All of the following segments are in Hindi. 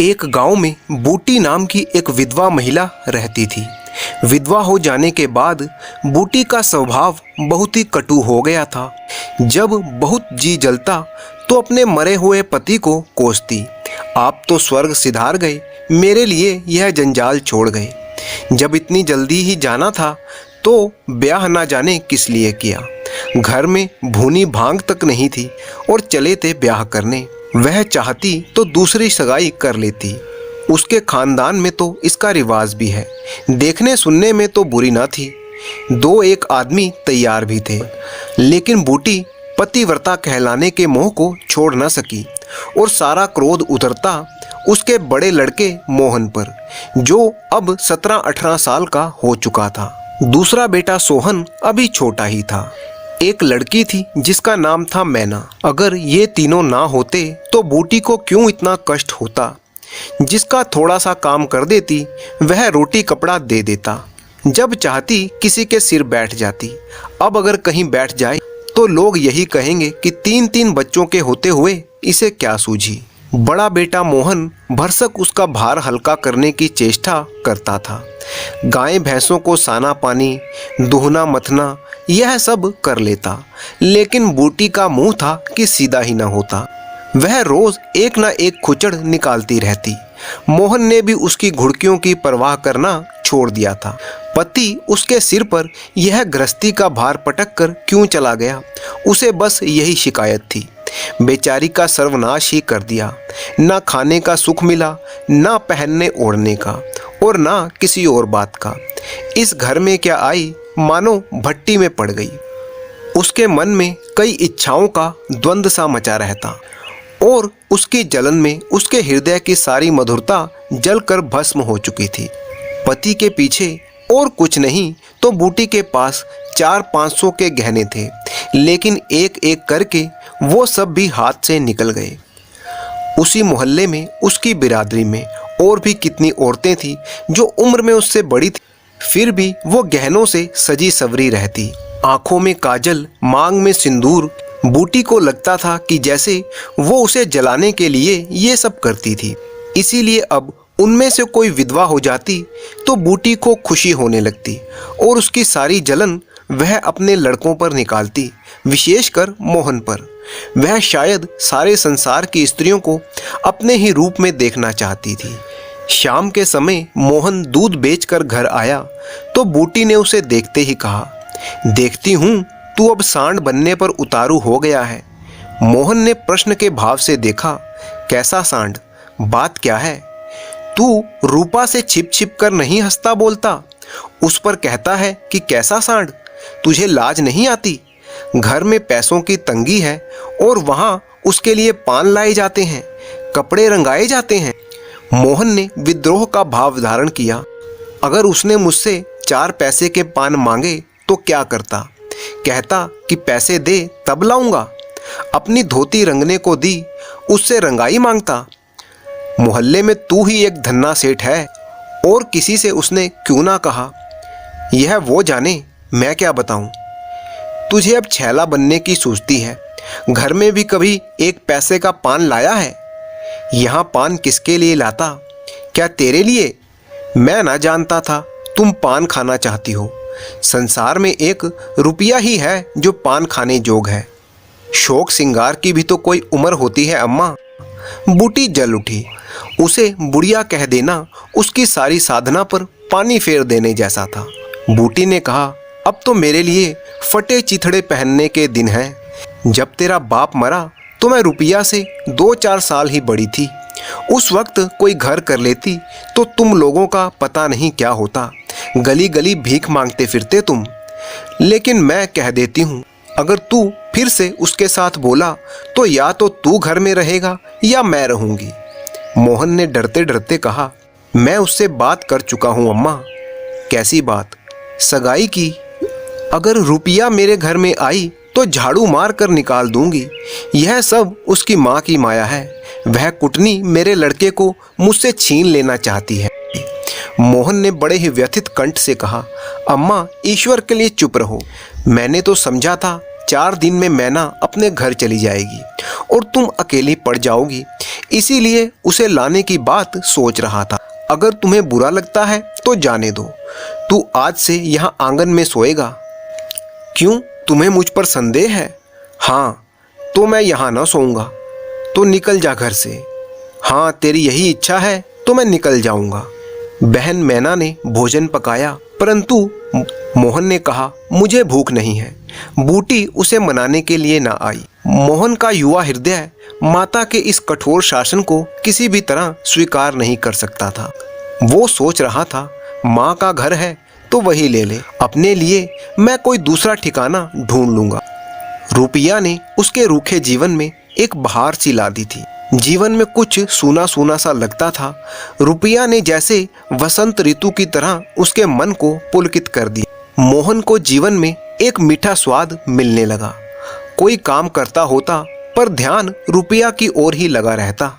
एक गांव में बूटी नाम की एक विधवा महिला रहती थी। विधवा हो जाने के बाद बूटी का स्वभाव बहुत ही कटु हो गया था। जब बहुत जी जलता तो अपने मरे हुए पति को कोसती, आप तो स्वर्ग सिधार गए, मेरे लिए यह जंजाल छोड़ गए। जब इतनी जल्दी ही जाना था तो ब्याह ना जाने किस लिए किया। घर में भूनी भांग तक नहीं थी और चले थे ब्याह करने। वह चाहती तो दूसरी सगाई कर लेती। उसके खानदान में तो इसका रिवाज भी है। देखने सुनने में तो बुरी ना थी। दो एक आदमी तैयार भी थे, लेकिन बूटी पतिव्रता कहलाने के मोह को छोड़ न सकी और सारा क्रोध उतरता उसके बड़े लड़के मोहन पर, जो अब 17-18 साल का हो चुका था। दूसरा बेटा सोहन अभी छोटा ही था। एक लड़की थी जिसका नाम था मैना। अगर ये तीनों ना होते तो बूटी को क्यों इतना कष्ट होता। जिसका थोड़ा सा काम कर देती वह रोटी कपड़ा दे देता। जब चाहती किसी के सिर बैठ जाती। अब अगर कहीं बैठ जाए तो लोग यही कहेंगे कि 3-3 बच्चों के होते हुए इसे क्या सूझी। बड़ा बेटा मोहन भरसक उसका भार हल्का करने की चेष्टा करता था। गाय भैंसों को साना पानी, दूहना मथना यह सब कर लेता, लेकिन बूटी का मुंह था कि सीधा ही न होता। वह रोज एक न एक खुचड़ निकालती रहती। मोहन ने भी उसकी घुड़कियों की परवाह करना छोड़ दिया था। पति उसके सिर पर यह गृहस्थी का भार पटक कर क्यों चला गया, उसे बस यही शिकायत थी। बेचारी का सर्वनाश ही कर दिया। ना खाने का सुख मिला, ना पहनने ओढ़ने का, और ना किसी और बात का। इस घर में क्या आई, मानो भट्टी में पड़ गई। उसके मन में कई इच्छाओं का द्वंद्व सा मचा रहता और उसकी जलन में उसके हृदय की सारी मधुरता जलकर भस्म हो चुकी थी। पति के पीछे और कुछ नहीं तो बूटी के पास 400-500 के गहने थे, लेकिन एक एक करके वो सब भी हाथ से निकल गए। उसी मोहल्ले में, उसकी बिरादरी में और भी कितनी औरतें थी जो उम्र में उससे बड़ी थी, फिर भी वो गहनों से सजी सवरी रहती। आंखों में काजल, मांग में सिंदूर। बूटी को लगता था कि जैसे वो उसे जलाने के लिए ये सब करती थी। इसीलिए अब उनमें से कोई विधवा हो जाती तो बूटी को खुशी होने लगती और उसकी सारी जलन वह अपने लड़कों पर निकालती, विशेषकर मोहन पर। वह शायद सारे संसार की स्त्रियों को अपने ही रूप में देखना चाहती थी। शाम के समय मोहन दूध बेचकर घर आया तो बूटी ने उसे देखते ही कहा, देखती हूँ तू अब सांड बनने पर उतारू हो गया है। मोहन ने प्रश्न के भाव से देखा, कैसा सांड, बात क्या है? तू रूपा से छिप छिप कर नहीं हंसता बोलता, उस पर कहता है कि कैसा सांड? तुझे लाज नहीं आती? घर में पैसों की तंगी है और वहाँ उसके लिए पान लाए जाते हैं, कपड़े रंगाए जाते हैं। मोहन ने विद्रोह का भाव धारण किया। अगर उसने मुझसे 4 पैसे के पान मांगे तो क्या करता? कहता कि पैसे दे तब लाऊंगा। अपनी धोती रंगने को दी, उससे रंगाई मांगता। मोहल्ले में तू ही एक धन्ना सेठ है और किसी से उसने क्यों ना कहा। यह वो जाने, मैं क्या बताऊं। तुझे अब छैला बनने की सूझती है। घर में भी कभी 1 पैसे का पान लाया है? यहाँ पान किसके लिए लाता? क्या तेरे लिए? मैं ना जानता था तुम पान खाना चाहती हो। संसार में 1 रुपया ही है जो पान खाने जोग है। शौक सिंगार की भी तो कोई उम्र होती है अम्मा। बूटी जल उठी। उसे बुढ़िया कह देना उसकी सारी साधना पर पानी फेर देने जैसा था। बूटी ने कहा, अब तो मेरे लिए फटे चिथड़े पहनने के दिन हैं। जब तेरा बाप मरा तो मैं रुपया से 2-4 साल ही बड़ी थी। उस वक्त कोई घर कर लेती तो तुम लोगों का पता नहीं क्या होता। गली गली भीख मांगते फिरते तुम। लेकिन मैं कह देती हूँ, अगर तू फिर से उसके साथ बोला तो या तो तू घर में रहेगा या मैं रहूंगी। मोहन ने डरते डरते कहा, मैं उससे बात कर चुका हूँ अम्मा। कैसी बात? सगाई की। अगर रुपया मेरे घर में आई तो झाड़ू मार कर निकाल दूंगी। यह सब उसकी माँ की माया है। वह कुटनी मेरे लड़के को मुझसे छीन लेना चाहती है। मोहन ने बड़े ही व्यथित कंठ से कहा, अम्मा ईश्वर के लिए चुप रहो। मैंने तो समझा था 4 दिन में मैना अपने घर चली जाएगी और तुम अकेली पड़ जाओगी। इसीलिए उसे लाने की बात सोच रहा था। अगर तुम्हें बुरा लगता है तो जाने दो, तू आज से यहाँ आंगन में सोएगा। क्यों, तुम्हें मुझ पर संदेह है? हाँ, तो मैं यहाँ ना सोऊंगा, तो निकल जा घर से। हाँ, तेरी यही इच्छा है तो मैं निकल जाऊंगा। बहन मैना ने भोजन पकाया, परंतु मोहन ने कहा मुझे भूख नहीं है। बूटी उसे मनाने के लिए ना आई। मोहन का युवा हृदय माता के इस कठोर शासन को किसी भी तरह स्वीकार नहीं कर सकता था। वो सोच रहा था माँ का घर है तो वही ले ले, अपने लिए मैं कोई दूसरा ठिकाना ढूंढ लूंगा। रुपया ने उसके रूखे जीवन में एक बहार सी ला दी थी। जीवन में कुछ सूना सूना सा लगता था। रुपया ने जैसे वसंत ऋतु की तरह उसके मन को पुलकित कर दिया। मोहन को जीवन में एक मीठा स्वाद मिलने लगा। कोई काम करता होता पर ध्यान रुपया की ओर ही लगा रहता।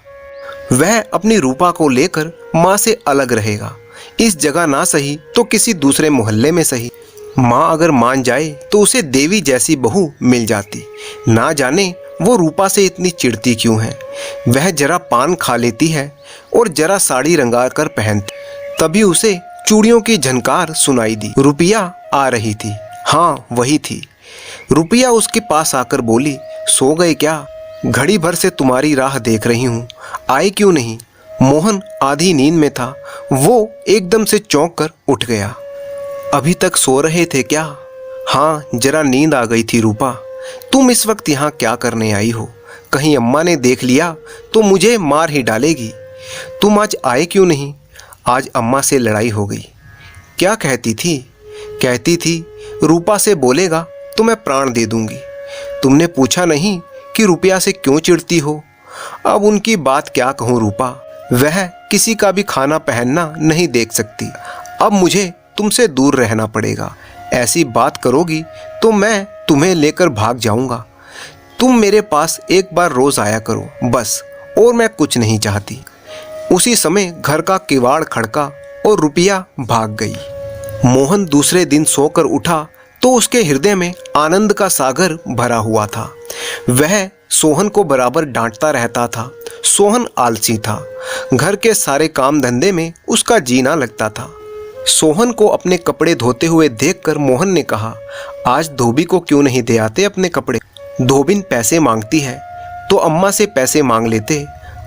वह अपनी रूपा को लेकर माँ से अलग रहेगा। इस जगह ना सही तो किसी दूसरे मोहल्ले में सही। माँ अगर मान जाए तो उसे देवी जैसी बहू मिल जाती। ना जाने वो रूपा से इतनी चिढ़ती क्यों है। वह जरा पान खा लेती है और जरा साड़ी रंगा कर पहनती, तभी उसे चूड़ियों की झनकार सुनाई दी। रुपया आ रही थी। हाँ, वही थी। रुपया उसके पास आकर बोली, सो गए क्या? घड़ी भर से तुम्हारी राह देख रही हूँ, आए क्यों नहीं? मोहन आधी नींद में था। वो एकदम से चौंक कर उठ गया। अभी तक सो रहे थे क्या? हाँ, जरा नींद आ गई थी रूपा। तुम इस वक्त यहाँ क्या करने आई हो? कहीं अम्मा ने देख लिया तो मुझे मार ही डालेगी। तुम आज आए क्यों नहीं? आज अम्मा से लड़ाई हो गई। क्या कहती थी? कहती थी रूपा से बोलेगा तो मैं प्राण दे दूंगी। तुमने पूछा नहीं कि रुपया से क्यों चिढ़ती हो? अब उनकी बात क्या कहूँ रूपा, वह किसी का भी खाना पहनना नहीं देख सकती। अब मुझे तुमसे दूर रहना पड़ेगा। ऐसी बात करोगी तो मैं तुम्हें लेकर भाग जाऊंगा। तुम मेरे पास एक बार रोज आया करो बस, और मैं कुछ नहीं चाहती। उसी समय घर का किवाड़ खड़का और रुपया भाग गई। मोहन दूसरे दिन सोकर उठा तो उसके हृदय में आनंद का सागर भरा हुआ था। वह सोहन को बराबर डांटता रहता था। सोहन आलसी था। घर के सारे काम धंधे में उसका जीना लगता था। सोहन को अपने कपड़े धोते हुए देखकर मोहन ने कहा, आज धोबी को क्यों नहीं दे आते अपने कपड़े? धोबिन पैसे मांगती है तो अम्मा से पैसे मांग लेते।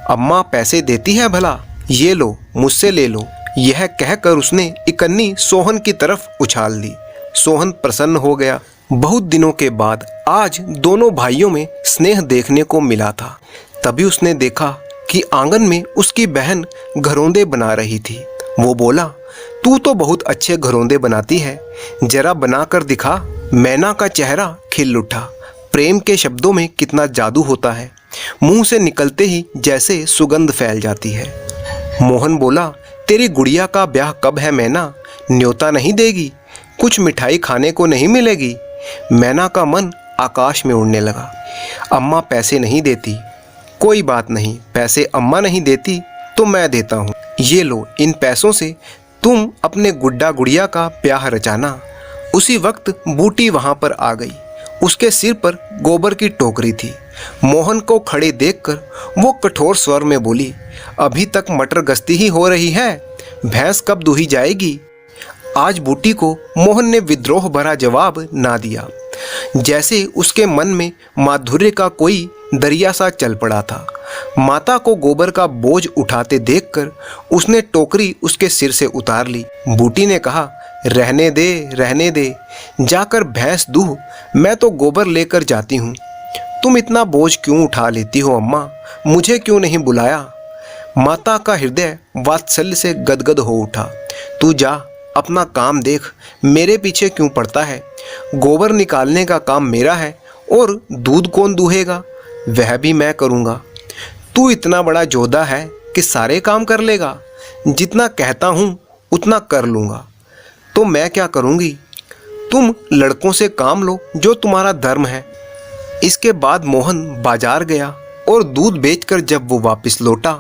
अम्मा पैसे देती है भला? ये लो, मुझसे ले लो। यह कहकर उसने इकन्नी सोहन की तरफ उछाल दी। सोहन प्रसन्न हो गया। बहुत दिनों के बाद आज दोनों भाइयों में स्नेह देखने को मिला था। तभी उसने देखा कि आंगन में उसकी बहन घरौंदे बना रही थी। वो बोला, तू तो बहुत अच्छे घरौंदे बनाती है, जरा बनाकर दिखा। मैना का चेहरा खिल उठा। प्रेम के शब्दों में कितना जादू होता है, मुंह से निकलते ही जैसे सुगंध फैल जाती है। मोहन बोला, तेरी गुड़िया का ब्याह कब है मैना? न्योता नहीं देगी? कुछ मिठाई खाने को नहीं मिलेगी? मैना का मन आकाश में उड़ने लगा। अम्मा पैसे नहीं देती। कोई बात नहीं, पैसे अम्मा नहीं देती तो मैं देता हूँ। ये लो, इन पैसों से तुम अपने गुड्डा गुड़िया का ब्याह रचाना। उसी वक्त बूटी वहां पर आ गई। उसके सिर पर गोबर की टोकरी थी। मोहन को खड़े देखकर वो कठोर स्वर में बोली, अभी तक मटर गश्ती ही हो रही है, भैंस कब दूही जाएगी? आज बूटी को मोहन ने विद्रोह भरा जवाब ना दिया। जैसे उसके मन में माधुर्य का कोई दरिया सा चल पड़ा था। माता को गोबर का बोझ उठाते देखकर उसने टोकरी उसके सिर से उतार ली। बूटी ने कहा, रहने दे, जाकर भैंस दूह, मैं तो गोबर लेकर जाती हूँ। तुम इतना बोझ क्यों उठा लेती हो अम्मा? मुझे क्यों नहीं बुलाया? माता का हृदय वात्सल्य से गदगद हो उठा। तू जा, अपना काम देख, मेरे पीछे क्यों पड़ता है? गोबर निकालने का काम मेरा है और दूध कौन दूहेगा? वह भी मैं करूँगा। तू इतना बड़ा जोधा है कि सारे काम कर लेगा? जितना कहता हूँ उतना कर लूँगा। तो मैं क्या करूँगी? तुम लड़कों से काम लो जो तुम्हारा धर्म है। इसके बाद मोहन बाजार गया और दूध बेचकर जब वो वापस लौटा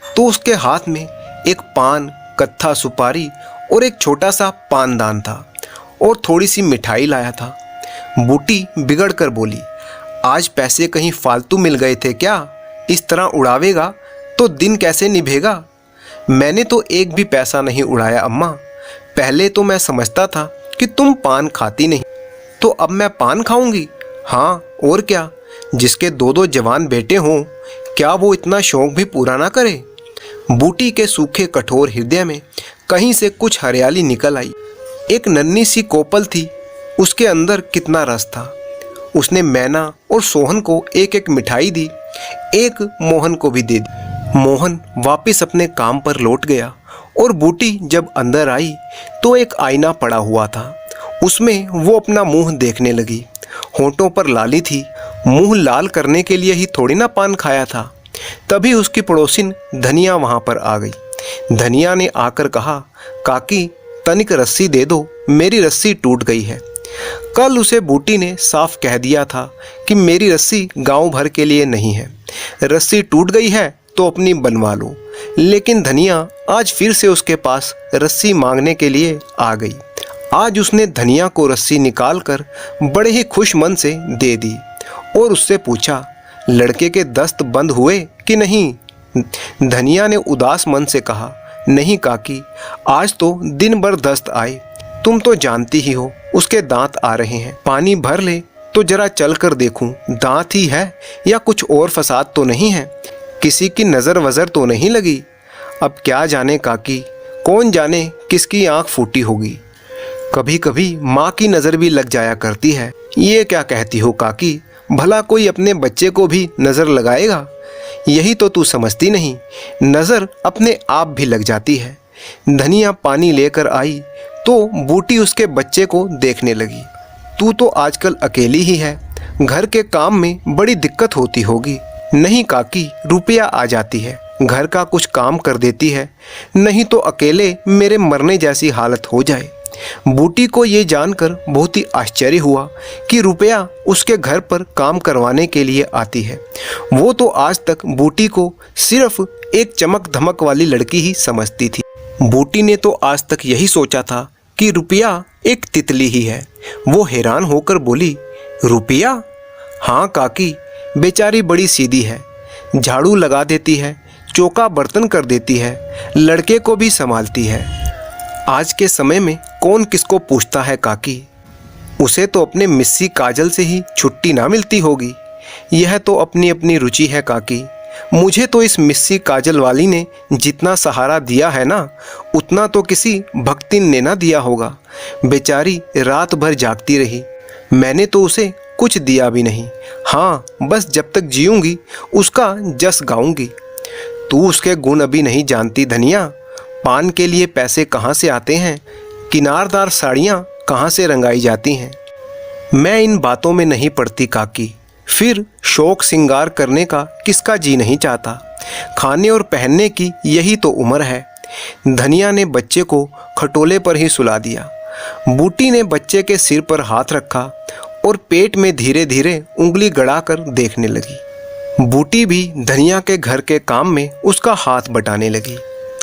तो उसके हाथ में एक पान, कत्था सुपारी और एक छोटा सा पानदान था और थोड़ी सी मिठाई लाया था। बूटी बिगड़ कर बोली, आज पैसे कहीं फालतू मिल गए थे क्या? इस तरह उड़ावेगा तो दिन कैसे निभेगा? मैंने तो एक भी पैसा नहीं उड़ाया अम्मा। पहले तो मैं समझता था कि तुम पान खाती नहीं, तो अब मैं पान खाऊंगी? हाँ और क्या, जिसके दो दो जवान बेटे हों, क्या वो इतना शौक भी पूरा ना करे? बूटी के सूखे कठोर हृदय में कहीं से कुछ हरियाली निकल आई। एक नन्ही सी कोपल थी, उसके अंदर कितना रस था। उसने मैना और सोहन को एक एक मिठाई दी, एक मोहन को भी दे दी। मोहन वापस अपने काम पर लौट गया और बूटी जब अंदर आई तो एक आईना पड़ा हुआ था। उसमें वो अपना मुंह देखने लगी। होंठों पर लाली थी, मुंह लाल करने के लिए ही थोड़ी ना पान खाया था। तभी उसकी पड़ोसिन धनिया वहां पर आ गई। धनिया ने आकर कहा, काकी तनिक रस्सी दे दो, मेरी रस्सी टूट गई है। कल उसे बूटी ने साफ कह दिया था कि मेरी रस्सी गांव भर के लिए नहीं है, रस्सी टूट गई है तो अपनी बनवा लो। लेकिन धनिया आज फिर से उसके पास रस्सी मांगने के लिए आ गई। आज उसने धनिया को रस्सी निकालकर बड़े ही खुश मन से दे दी और उससे पूछा, लड़के के दस्त बंद हुए कि नहीं? धनिया ने उदास मन से कहा, नहीं काकी, आज तो दिन भर दस्त आए। तुम तो जानती ही हो उसके दांत आ रहे हैं। पानी भर ले तो जरा चल कर देखूं, दांत ही है या कुछ और फसाद तो नहीं है, किसी की नज़र वज़र तो नहीं लगी। अब क्या जाने काकी, कौन जाने किसकी आंख फूटी होगी। कभी कभी माँ की नज़र भी लग जाया करती है। ये क्या कहती हो काकी, भला कोई अपने बच्चे को भी नज़र लगाएगा? यही तो तू समझती नहीं, नज़र अपने आप भी लग जाती है। धनिया पानी लेकर आई तो बूटी उसके बच्चे को देखने लगी। तू तो आजकल अकेली ही है, घर के काम में बड़ी दिक्कत होती होगी। नहीं काकी, रुपया आ जाती है, घर का कुछ काम कर देती है, नहीं तो अकेले मेरे मरने जैसी हालत हो जाए। बूटी को ये जानकर बहुत ही आश्चर्य हुआ कि रुपया उसके घर पर काम करवाने के लिए आती है। वो तो आज तक बूटी को सिर्फ एक चमक धमक वाली लड़की ही समझती थी। बूटी ने तो आज तक यही सोचा था कि रुपया एक तितली ही है। वो हैरान होकर बोली, रुपया? हाँ काकी, बेचारी बड़ी सीधी है, झाड़ू लगा देती है, चौका बर्तन कर देती है, लड़के को भी संभालती है। आज के समय में कौन किसको पूछता है काकी, उसे तो अपने मिस्सी काजल से ही छुट्टी ना मिलती होगी। यह तो अपनी अपनी रुचि है काकी। मुझे तो इस मिस्सी काजल वाली ने जितना सहारा दिया है ना, उतना तो किसी भक्तिन ने ना दिया होगा। बेचारी रात भर जागती रही, मैंने तो उसे कुछ दिया भी नहीं। हाँ, बस जब तक जीऊंगी उसका जस गाऊंगी। तू उसके गुण अभी नहीं जानती धनिया। पान के लिए पैसे कहाँ से आते हैं, किनारदार साड़ियाँ कहाँ से रंगाई जाती हैं। मैं इन बातों में नहीं पड़ती काकी। फिर शौक श्रृंगार करने का किसका जी नहीं चाहता। खाने और पहनने की यही तो उम्र है। धनिया ने बच्चे को खटोले पर ही सुला दिया। बूटी ने बच्चे के सिर पर हाथ रखा और पेट में धीरे धीरे उंगली गड़ाकर देखने लगी। बूटी भी धनिया के घर के काम में उसका हाथ बटाने लगी।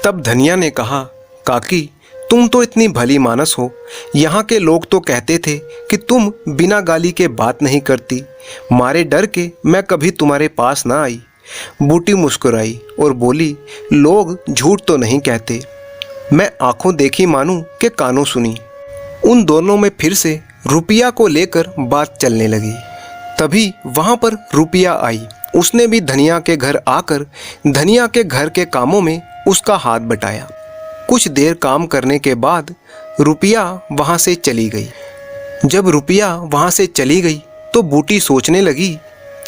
तब धनिया ने कहा, काकी तुम तो इतनी भली मानस हो, यहाँ के लोग तो कहते थे कि तुम बिना गाली के बात नहीं करती, मारे डर के मैं कभी तुम्हारे पास ना आई। बूटी मुस्कुराई और बोली, लोग झूठ तो नहीं कहते, मैं आंखों देखी मानूं कि कानों सुनी। उन दोनों में फिर से रुपया को लेकर बात चलने लगी। तभी वहाँ पर रुपया आई। उसने भी धनिया के घर आकर धनिया के घर के कामों में उसका हाथ बटाया। कुछ देर काम करने के बाद रुपया वहाँ से चली गई। जब रुपया वहाँ से चली गई तो बूटी सोचने लगी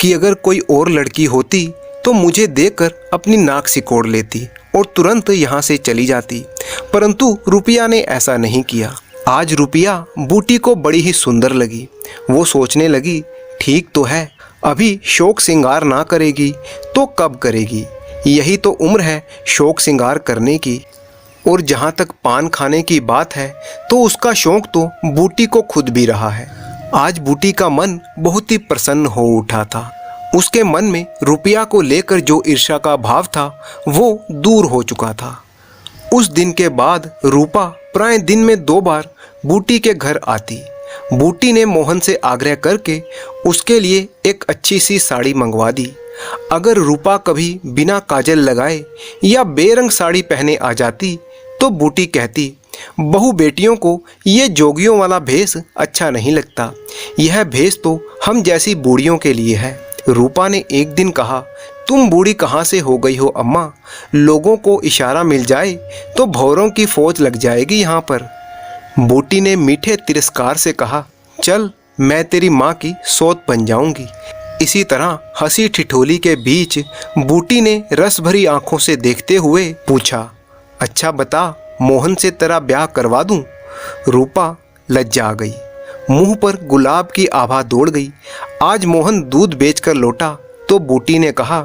कि अगर कोई और लड़की होती तो मुझे देखकर अपनी नाक सिकोड़ लेती और तुरंत यहाँ से चली जाती, परंतु रुपया ने ऐसा नहीं किया। आज रुपया बूटी को बड़ी ही सुंदर लगी। वो सोचने लगी, ठीक तो है, अभी शौक श्रृंगार ना करेगी तो कब करेगी। यही तो उम्र है शौक श्रृंगार करने की। और जहाँ तक पान खाने की बात है तो उसका शौक तो बूटी को खुद भी रहा है। आज बूटी का मन बहुत ही प्रसन्न हो उठा था। उसके मन में रुपया को लेकर जो ईर्ष्या का भाव था वो दूर हो चुका था। उस दिन के बाद रूपा प्राय दिन में 2 बार बूटी के घर आती। बूटी ने मोहन से आग्रह करके उसके लिए एक अच्छी सी साड़ी मंगवा दी। अगर रूपा कभी बिना काजल लगाए या बेरंग साड़ी पहने आ जाती तो बूटी कहती, बहू बेटियों को ये जोगियों वाला भेष अच्छा नहीं लगता, यह भेष तो हम जैसी बूढ़ियों के लिए है। रूपा ने एक दिन कहा, तुम बूढ़ी कहाँ से हो गई हो अम्मा, लोगों को इशारा मिल जाए तो भौरों की फौज लग जाएगी यहाँ पर। बूटी ने मीठे तिरस्कार से कहा, चल मैं तेरी माँ की सौत बन जाऊंगी। इसी तरह हंसी ठिठोली के बीच बूटी ने रस भरी आंखों से देखते हुए पूछा, अच्छा बता, मोहन से तेरा ब्याह करवा दूं? रूपा लज्जा गई, मुंह पर गुलाब की आभा दौड़ गई। आज मोहन दूध बेचकर लौटा तो बूटी ने कहा,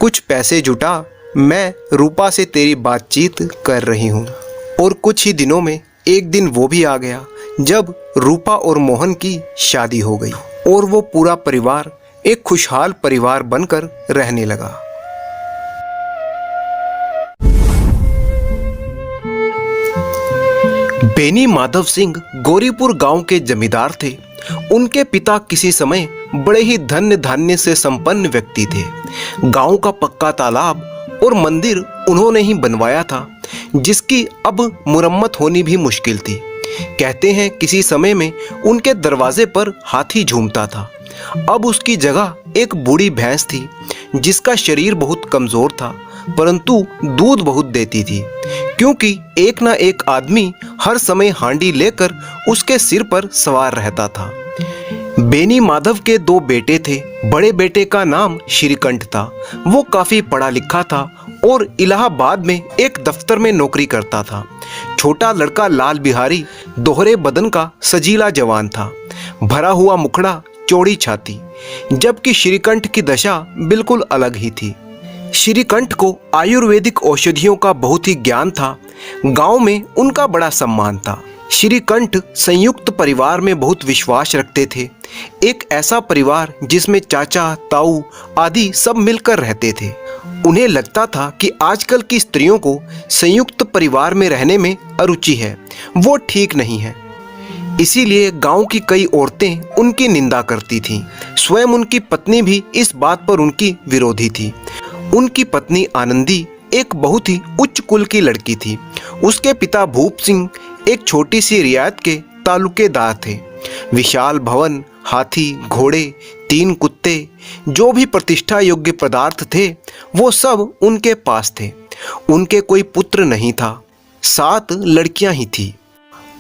कुछ पैसे जुटा, मैं रूपा से तेरी बातचीत कर रही हूँ। और कुछ ही दिनों में एक दिन वो भी आ गया जब रूपा और मोहन की शादी हो गई और वो पूरा परिवार एक खुशहाल परिवार बनकर रहने लगा। बेनी माधव सिंह गौरीपुर गांव के जमींदार थे। उनके पिता किसी समय बड़े ही धन्य धान्य से संपन्न व्यक्ति थे। गांव का पक्का तालाब और मंदिर उन्होंने ही बनवाया था, जिसकी अब मुरम्मत होनी भी मुश्किल थी। कहते हैं किसी समय में उनके दरवाजे पर हाथी झूमता था। अब उसकी जगह एक बूढ़ी भैंस थी, जिसका शरीर बहुत कमजोर था परंतु दूध बहुत देती थी, क्योंकि एक ना एक आदमी हर समय हांडी लेकर उसके सिर पर सवार रहता था। बेनी माधव के दो बेटे थे। बड़े बेटे का नाम श्रीकंठ था। वो काफी पढ़ा लिखा था और इलाहाबाद में एक दफ्तर में नौकरी करता था। छोटा लड़का लाल बिहारी दोहरे बदन का सजीला जवान था, भरा हुआ मुखड़ा, चौड़ी छाती, जबकि श्रीकंठ की दशा बिल्कुल अलग ही थी। श्रीकंठ को आयुर्वेदिक औषधियों का बहुत ही ज्ञान था। गांव में उनका बड़ा सम्मान था। श्रीकंठ संयुक्त परिवार में बहुत विश्वास रखते थे। एक ऐसा परिवार जिसमें चाचा, ताऊ आदि सब मिलकर रहते थे। उन्हें लगता था कि आजकल की स्त्रियों को संयुक्त परिवार में रहने में अरुचि है, वो ठीक नहीं है। इसीलिए गांव की कई औरतें उनकी निंदा करती थीं। स्वयं उनकी पत्नी भी इस बात पर उनकी विरोधी थी। उनकी पत्नी आनंदी एक बहुत ही उच्च कुल की लड़की थी। उसके पिता भूप सिंह एक छोटी सी रियायत के तालुकेदार थे। विशाल भवन, हाथी, घोड़े, 3 कुत्ते, जो भी प्रतिष्ठा योग्य पदार्थ थे वो सब उनके पास थे। उनके कोई पुत्र नहीं था, 7 लड़कियां ही थी।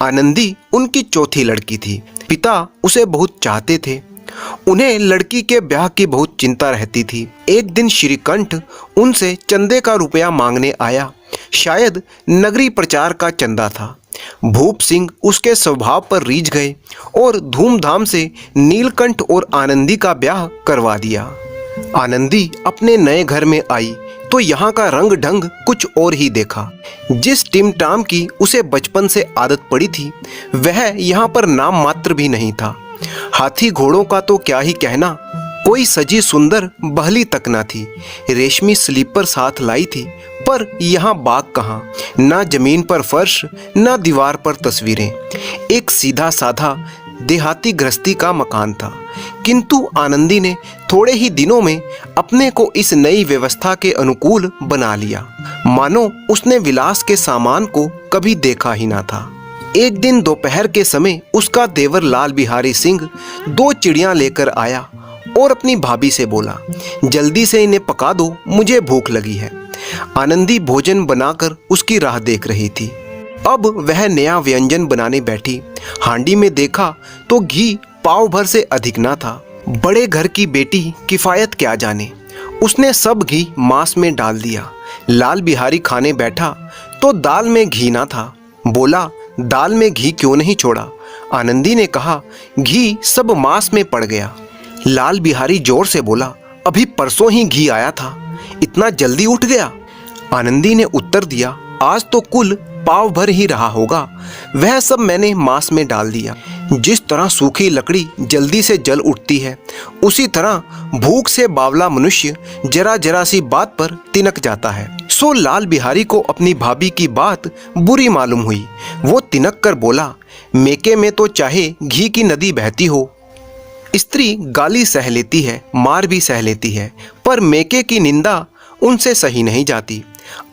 आनंदी उनकी चौथी लड़की थी। पिता उसे बहुत चाहते थे। उन्हें लड़की के ब्याह की बहुत चिंता रहती थी। एक दिन श्रीकंठ उनसे चंदे का रुपया मांगने आया। शायद नगरी प्रचार का चंदा था। भूप सिंह उसके स्वभाव पर रीझ गए और धूमधाम से नीलकंठ और आनंदी का ब्याह करवा दिया। आनंदी अपने नए घर में आई तो यहाँ का रंग ढंग कुछ और ही देखा। जिस टिमटाम की उसे बचपन से आदत पड़ी थी वह यहाँ पर नाम मात्र भी नहीं था। हाथी घोड़ों का तो क्या ही कहना, कोई सजी सुंदर बहली तक ना थी। रेशमी स्लीपर साथ लाई थी, पर यहाँ बाग कहाँ, ना जमीन पर फर्श, ना दीवार पर तस्वीरें। एक सीधा साधा देहाती गृहस्थी का मकान था। किंतु आनंदी ने थोड़े ही दिनों में अपने को इस नई व्यवस्था के अनुकूल बना लिया, मानो उसने विलास के सामान को कभी देखा ही ना था। एक दिन दोपहर के समय उसका देवर लाल बिहारी सिंह 2 चिड़ियां लेकर आया और अपनी भाभी से बोला, जल्दी से इन्हें पका दो, मुझे भूख लगी है। आनंदी भोजन बनाकर उसकी राह देख रही थी। अब वह नया व्यंजन बनाने बैठी। हांडी में देखा तो घी पाव भर से अधिक ना था। बड़े घर की बेटी किफायत क्या जाने, उसने सब घी मांस में डाल दिया। लाल बिहारी खाने बैठा तो दाल में घी ना था। बोला, दाल में घी क्यों नहीं छोड़ा? आनंदी ने कहा, घी सब मांस में पड़ गया। लाल बिहारी जोर से बोला, अभी परसों ही घी आया था, इतना जल्दी उठ गया? आनंदी ने उत्तर दिया, आज तो कुल पाव भर ही रहा होगा, वह सब मैंने मांस में डाल दिया। जिस तरह सूखी लकड़ी जल्दी से जल उठती है, उसी तरह भूख से बावला मनुष्य जरा जरा सी बात पर तिनक जाता है। सो लाल बिहारी को अपनी भाभी की बात बुरी मालूम हुई। वो तिनक कर बोला, मेके में तो चाहे घी की नदी बहती हो, स्त्री गाली सह लेती है, मार भी सह लेती है, पर मेके की निंदा उनसे सही नहीं जाती।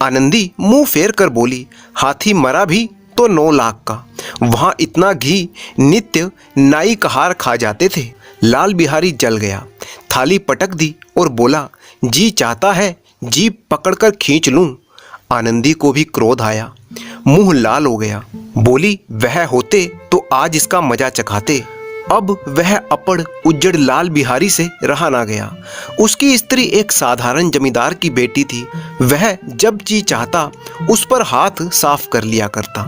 आनंदी मुंह फेर कर बोली, हाथी मरा भी तो 9 लाख का, वहां इतना घी नित्य नाई कहार खा जाते थे। लाल बिहारी जल गया, थाली पटक दी और बोला, जी चाहता है जीभ पकड़कर खींच लूं। आनंदी को भी क्रोध आया, मुंह लाल हो गया। बोली, वह होते तो आज इसका मजा चखाते। अब वह अपड़ उज्जड़ लाल बिहारी से रहा ना गया। उसकी स्त्री एक साधारण जमींदार की बेटी थी। वह जब जी चाहता उस पर हाथ साफ कर लिया करता।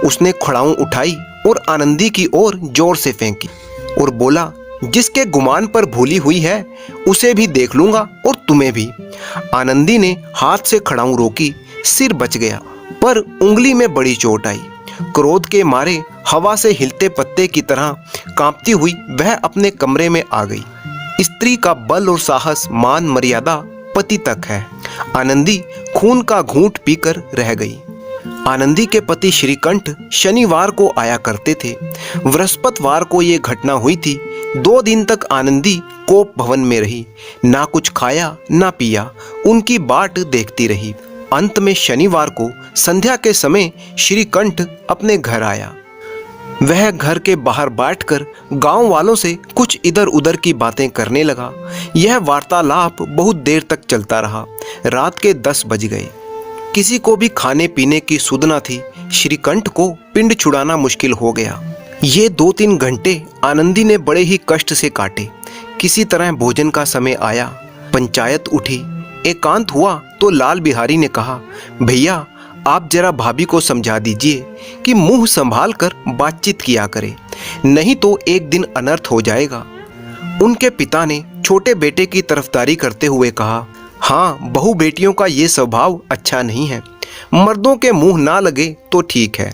उसने खड़ाऊं उठाई और आनंदी की ओर जोर से फेंकी और बोला, जिसके गुमान पर भूली हुई है उसे भी देख लूंगा और तुम्हें भी। आनंदी ने हाथ से खड़ाऊं रोकी, सिर बच गया, पर उंगली में बड़ी चोट आई। क्रोध के मारे हवा से हिलते पत्ते की तरह कांपती हुई वह अपने कमरे में आ गई। स्त्री का बल और साहस, मान मर्यादा पति तक है। आनंदी खून का घूंट पीकर रह गई। आनंदी के पति श्रीकंठ शनिवार को आया करते थे। बृहस्पतिवार को ये घटना हुई थी। 2 दिन तक आनंदी कोप भवन में रही, ना कुछ खाया ना पिया, उनकी बाट देखती रही। अंत में शनिवार को संध्या के समय श्रीकंठ अपने घर आया। वह घर के बाहर बैठकर गांव वालों से कुछ इधर उधर की बातें करने लगा। यह वार्तालाप बहुत देर तक चलता रहा। रात के 10 बज गए। किसी को भी खाने पीने की सुध न थी। श्रीकंठ को पिंड छुड़ाना मुश्किल हो गया। ये 2-3 घंटे आनंदी ने बड़े ही कष्ट से काटे। किसी तरह भोजन का समय आया। पंचायत उठी। एकांत हुआ तो लाल बिहारी ने कहा, भैया आप जरा भाभी को समझा दीजिए कि मुंह संभाल कर बातचीत किया करे, नहीं तो एक दिन अनर्थ हो जाएगा। उनके पिता ने छोटे बेटे की तरफदारी करते हुए कहा, हाँ, बहू बेटियों का ये स्वभाव अच्छा नहीं है, मर्दों के मुंह ना लगे तो ठीक है।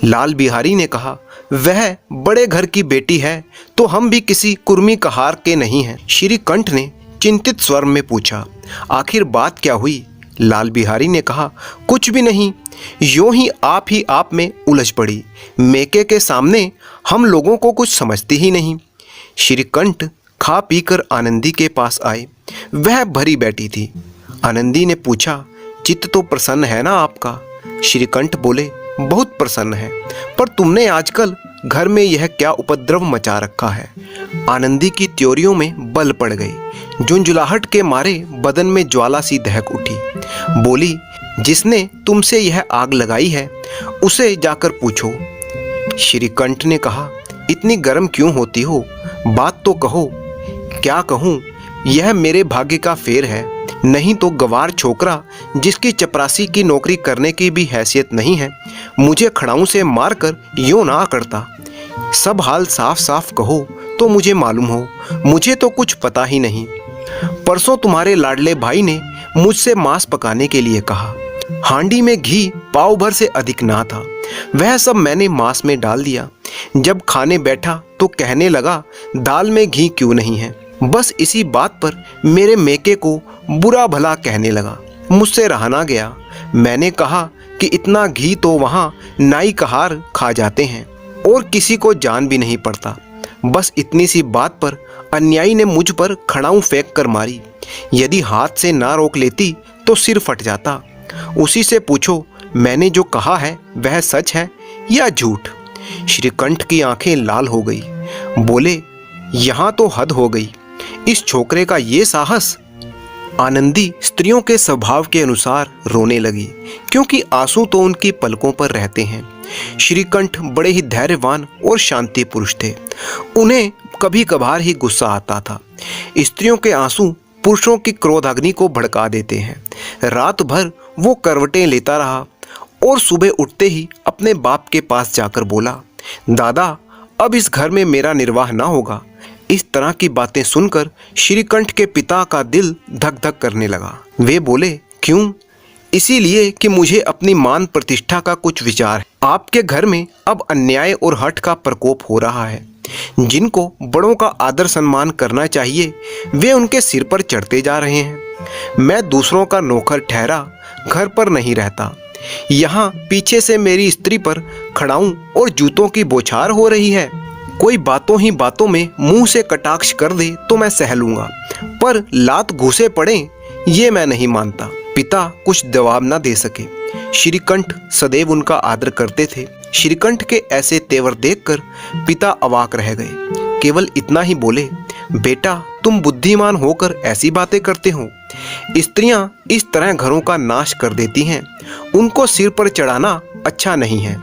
लाल बिहारी ने कहा, वह बड़े घर की बेटी है तो हम भी किसी कुर्मी कहार के नहीं हैं। श्रीकंठ ने चिंतित स्वर में पूछा, आखिर बात क्या हुई? लाल बिहारी ने कहा, कुछ भी नहीं, यूं ही आप में उलझ पड़ी। मेके के सामने हम लोगों को कुछ समझती ही नहीं। श्रीकंठ खा पीकर आनंदी के पास आए। वह भरी बैठी थी। आनंदी ने पूछा, चित्त तो प्रसन्न है ना आपका? श्रीकंठ बोले, बहुत प्रसन्न है, पर तुमने आजकल घर में यह क्या उपद्रव मचा रखा है? आनंदी की त्योरियों में बल पड़ गई। झुंझुलाहट के मारे बदन में ज्वाला सी दहक उठी। बोली, जिसने तुमसे यह आग लगाई है उसे जाकर पूछो। श्रीकंठ ने कहा, इतनी गर्म क्यों होती हो? बात तो कहो। क्या कहूँ, यह मेरे भाग्य का फेर है, नहीं तो गवार छोकरा जिसकी चपरासी की नौकरी करने की भी हैसियत नहीं है, मुझे खड़ाऊं से मारकर यूं ना करता। सब हाल साफ साफ कहो तो मुझे मालूम हो, मुझे तो कुछ पता ही नहीं। परसों तुम्हारे लाडले भाई ने मुझसे मांस पकाने के लिए कहा। हांडी में घी पाव भर से अधिक ना था। वह सब मैंने मांस में डाल दिया। जब खाने बैठा तो कहने लगा, दाल में घी क्यों नहीं है? बस इसी बात पर मेरे मेके को बुरा भला कहने लगा। मुझसे रहा ना गया। मैंने कहा कि इतना घी तो वहाँ नाई कहार खा जाते हैं और किसी को जान भी नहीं पड़ता। बस इतनी सी बात पर अन्यायी ने मुझ पर खड़ाऊं फेंक कर मारी। यदि हाथ से ना रोक लेती तो सिर फट जाता। उसी से पूछो, मैंने जो कहा है वह सच है या झूठ? श्रीकंठ की आंखें लाल हो गई। बोले, यहाँ तो हद हो गई, इस छोकरे का ये साहस। आनंदी स्त्रियों के स्वभाव के अनुसार रोने लगी, क्योंकि आंसू तो उनकी पलकों पर रहते हैं। श्रीकंठ बड़े ही धैर्यवान और शांति पुरुष थे। उन्हें कभी कभार ही गुस्सा आता था। स्त्रियों के आंसू पुरुषों की क्रोधाग्नि को भड़का देते हैं। रात भर वो करवटें लेता रहा और सुबह उठते ही अपने बाप के पास जाकर बोला, दादा, अब इस घर में मेरा निर्वाह ना होगा। इस तरह की बातें सुनकर श्रीकंठ के पिता का दिल धक धक करने लगा। वे बोले, क्यों? इसीलिए कि मुझे अपनी मान प्रतिष्ठा का कुछ विचार है। आपके घर में अब अन्याय और हठ का प्रकोप हो रहा है। जिनको बड़ों का आदर सम्मान करना चाहिए वे उनके सिर पर चढ़ते जा रहे हैं। मैं दूसरों का नौकर ठहरा घर पर नहीं रहता। यहाँ पीछे से मेरी स्त्री पर खड़ाऊं और जूतों की बौछार हो रही है। कोई बातों ही बातों में मुंह से कटाक्ष कर दे तो मैं सह लूंगा, पर लात घुसे पड़े ये मैं नहीं मानता। पिता कुछ जवाब न दे सके। श्रीकंठ सदैव उनका आदर करते थे। श्रीकंठ के ऐसे तेवर देखकर पिता अवाक रह गए। केवल इतना ही बोले, बेटा तुम बुद्धिमान होकर ऐसी बातें करते हो। स्त्रियां इस तरह घरों का नाश कर देती हैं, उनको सिर पर चढ़ाना अच्छा नहीं है।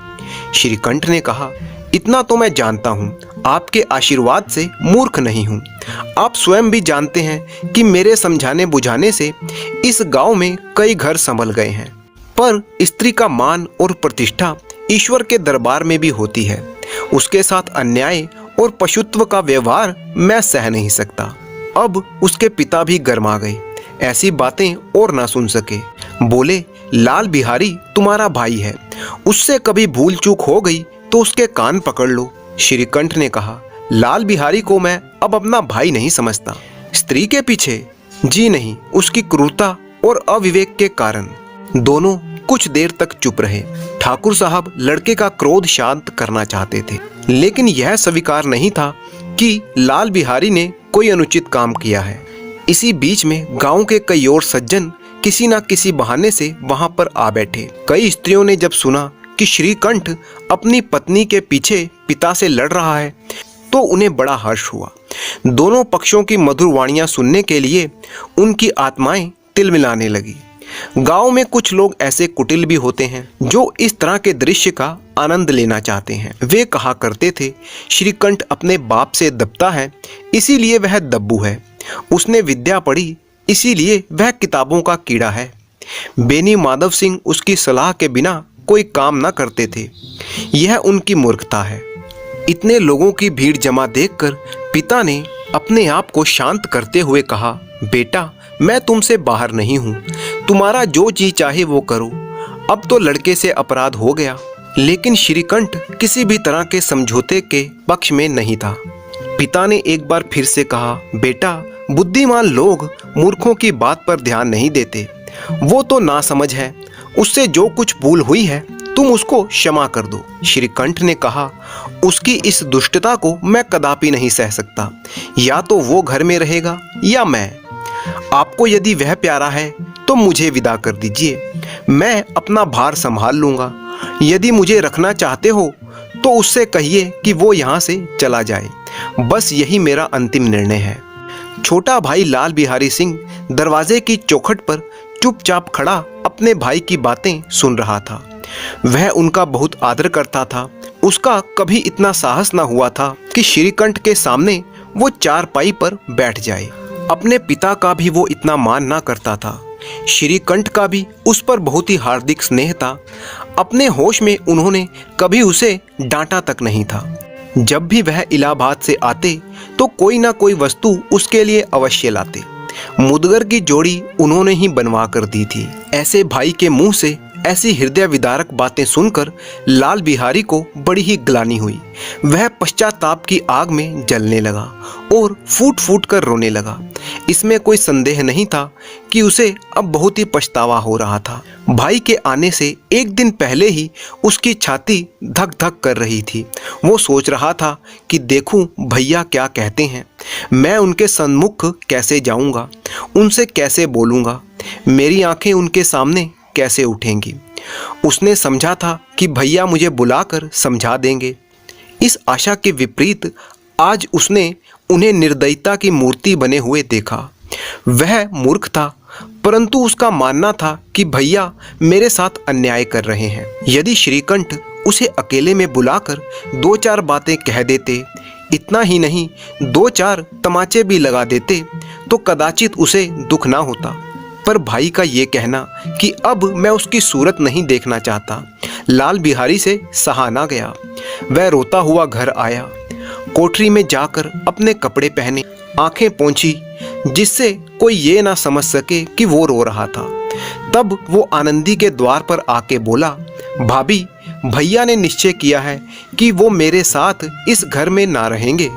श्रीकंठ ने कहा, इतना तो मैं जानता हूँ, आपके आशीर्वाद से मूर्ख नहीं हूँ। आप स्वयं भी जानते हैं कि मेरे समझाने बुझाने से इस गांव में कई घर संभल गए हैं, पर स्त्री का मान और प्रतिष्ठा ईश्वर के दरबार में भी होती है। उसके साथ अन्याय और पशुत्व का व्यवहार मैं सह नहीं सकता। अब उसके पिता भी गर्मा गए, ऐसी बातें और ना सुन सके। बोले, लाल बिहारी तुम्हारा भाई है, उससे कभी भूल चूक हो गई तो उसके कान पकड़ लो। श्रीकंठ ने कहा, लाल बिहारी को मैं अब अपना भाई नहीं समझता। स्त्री के पीछे? जी नहीं, उसकी क्रूरता और अविवेक के कारण। दोनों कुछ देर तक चुप रहे। ठाकुर साहब लड़के का क्रोध शांत करना चाहते थे, लेकिन यह स्वीकार नहीं था कि लाल बिहारी ने कोई अनुचित काम किया है। इसी बीच में गांव के कई और सज्जन किसी न किसी बहाने से वहां पर आ बैठे। कई स्त्रियों ने जब सुना कि श्रीकंठ अपनी पत्नी के पीछे पिता से लड़ रहा है तो उन्हें बड़ा हर्ष हुआ। दोनों पक्षों की मधुर वाणियां सुनने के लिए उनकी आत्माएं तिलमिलाने लगी। गांव में कुछ लोग ऐसे कुटिल भी होते हैं जो इस तरह के दृश्य का आनंद लेना चाहते हैं। वे कहा करते थे, श्रीकंठ अपने बाप से दबता है इसीलिए वह दब्बू है, उसने विद्या पढ़ी इसीलिए वह किताबों का कीड़ा है। बेनी माधव सिंह उसकी सलाह के बिना कोई काम न करते थे, यह उनकी मूर्खता है। इतने लोगों की भीड़ जमा देखकर पिता ने अपने आप को शांत करते हुए कहा, बेटा मैं तुमसे बाहर नहीं हूँ, तुम्हारा जो जी चाहे वो करो। अब तो लड़के से अपराध हो गया, लेकिन श्रीकंठ किसी भी तरह के समझौते के पक्ष में नहीं था। पिता ने एक बार फिर से कहा, बेटा बुद्धिमान लोग मूर्खों की बात पर ध्यान नहीं देते। वो तो नासमझ है, उससे जो कुछ भूल हुई है तुम उसको क्षमा कर दो। श्रीकंठ ने कहा, उसकी इस दुष्टता को मैं कदापि नहीं सह सकता। या तो वो घर में रहेगा या मैं। आपको यदि वह प्यारा है तो मुझे विदा कर दीजिए, मैं अपना भार संभाल लूंगा। यदि मुझे रखना चाहते हो तो उससे कहिए कि वो यहाँ से चला जाए। बस यही मेरा अंतिम निर्णय है। छोटा भाई लाल बिहारी सिंह दरवाजे की चौखट पर चुपचाप खड़ा अपने भाई की बातें सुन रहा था। वह उनका बहुत आदर करता था। उसका कभी इतना साहस न हुआ था कि श्रीकंठ के सामने वो चारपाई पर बैठ जाए। अपने पिता का भी वो इतना मान ना करता था। श्रीकंठ का भी उस पर बहुत ही हार्दिक स्नेह था। अपने होश में उन्होंने कभी उसे डांटा तक नहीं था। जब भी वह इलाहाबाद से आते तो कोई ना कोई वस्तु उसके लिए अवश्य लाते। मुदगर की जोड़ी उन्होंने ही बनवा कर दी थी। ऐसे भाई के मुंह से ऐसी हृदय विदारक बातें सुनकर लाल बिहारी को बड़ी ही ग्लानि हुई। वह पश्चाताप की आग में जलने लगा और फूट फूट कर रोने लगा। इसमें कोई संदेह नहीं था कि उसे अब बहुत ही पछतावा हो रहा था। भाई के आने से एक दिन पहले ही उसकी छाती धक धक कर रही थी। वो सोच रहा था कि देखूं भैया क्या कहते हैं, मैं उनके सन्मुख कैसे जाऊंगा, उनसे कैसे बोलूंगा, मेरी आंखें उनके सामने कैसे उठेंगी। उसने समझा था कि भैया मुझे बुलाकर समझा देंगे। इस आशा के विपरीत आज उसने उन्हें निर्दयता की मूर्ति बने हुए देखा। वह मूर्ख था, परंतु उसका मानना था कि भैया मेरे साथ अन्याय कर रहे हैं। यदि श्रीकंठ उसे अकेले में बुलाकर दो चार बातें कह देते, इतना ही नहीं दो चार तमाचे भी लगा देते, तो कदाचित उसे दुख ना होता। पर भाई का ये कहना कि अब मैं उसकी सूरत नहीं देखना चाहता, लाल बिहारी से सहा ना गया। वह रोता हुआ घर आया। कोठरी में जाकर अपने कपड़े पहने, आंखें पोंछी, जिससे कोई ये ना समझ सके कि वो रो रहा था। तब वो आनंदी के द्वार पर आके बोला, भाभी भैया ने निश्चय किया है कि वो मेरे साथ इस घर में ना रहेंगे।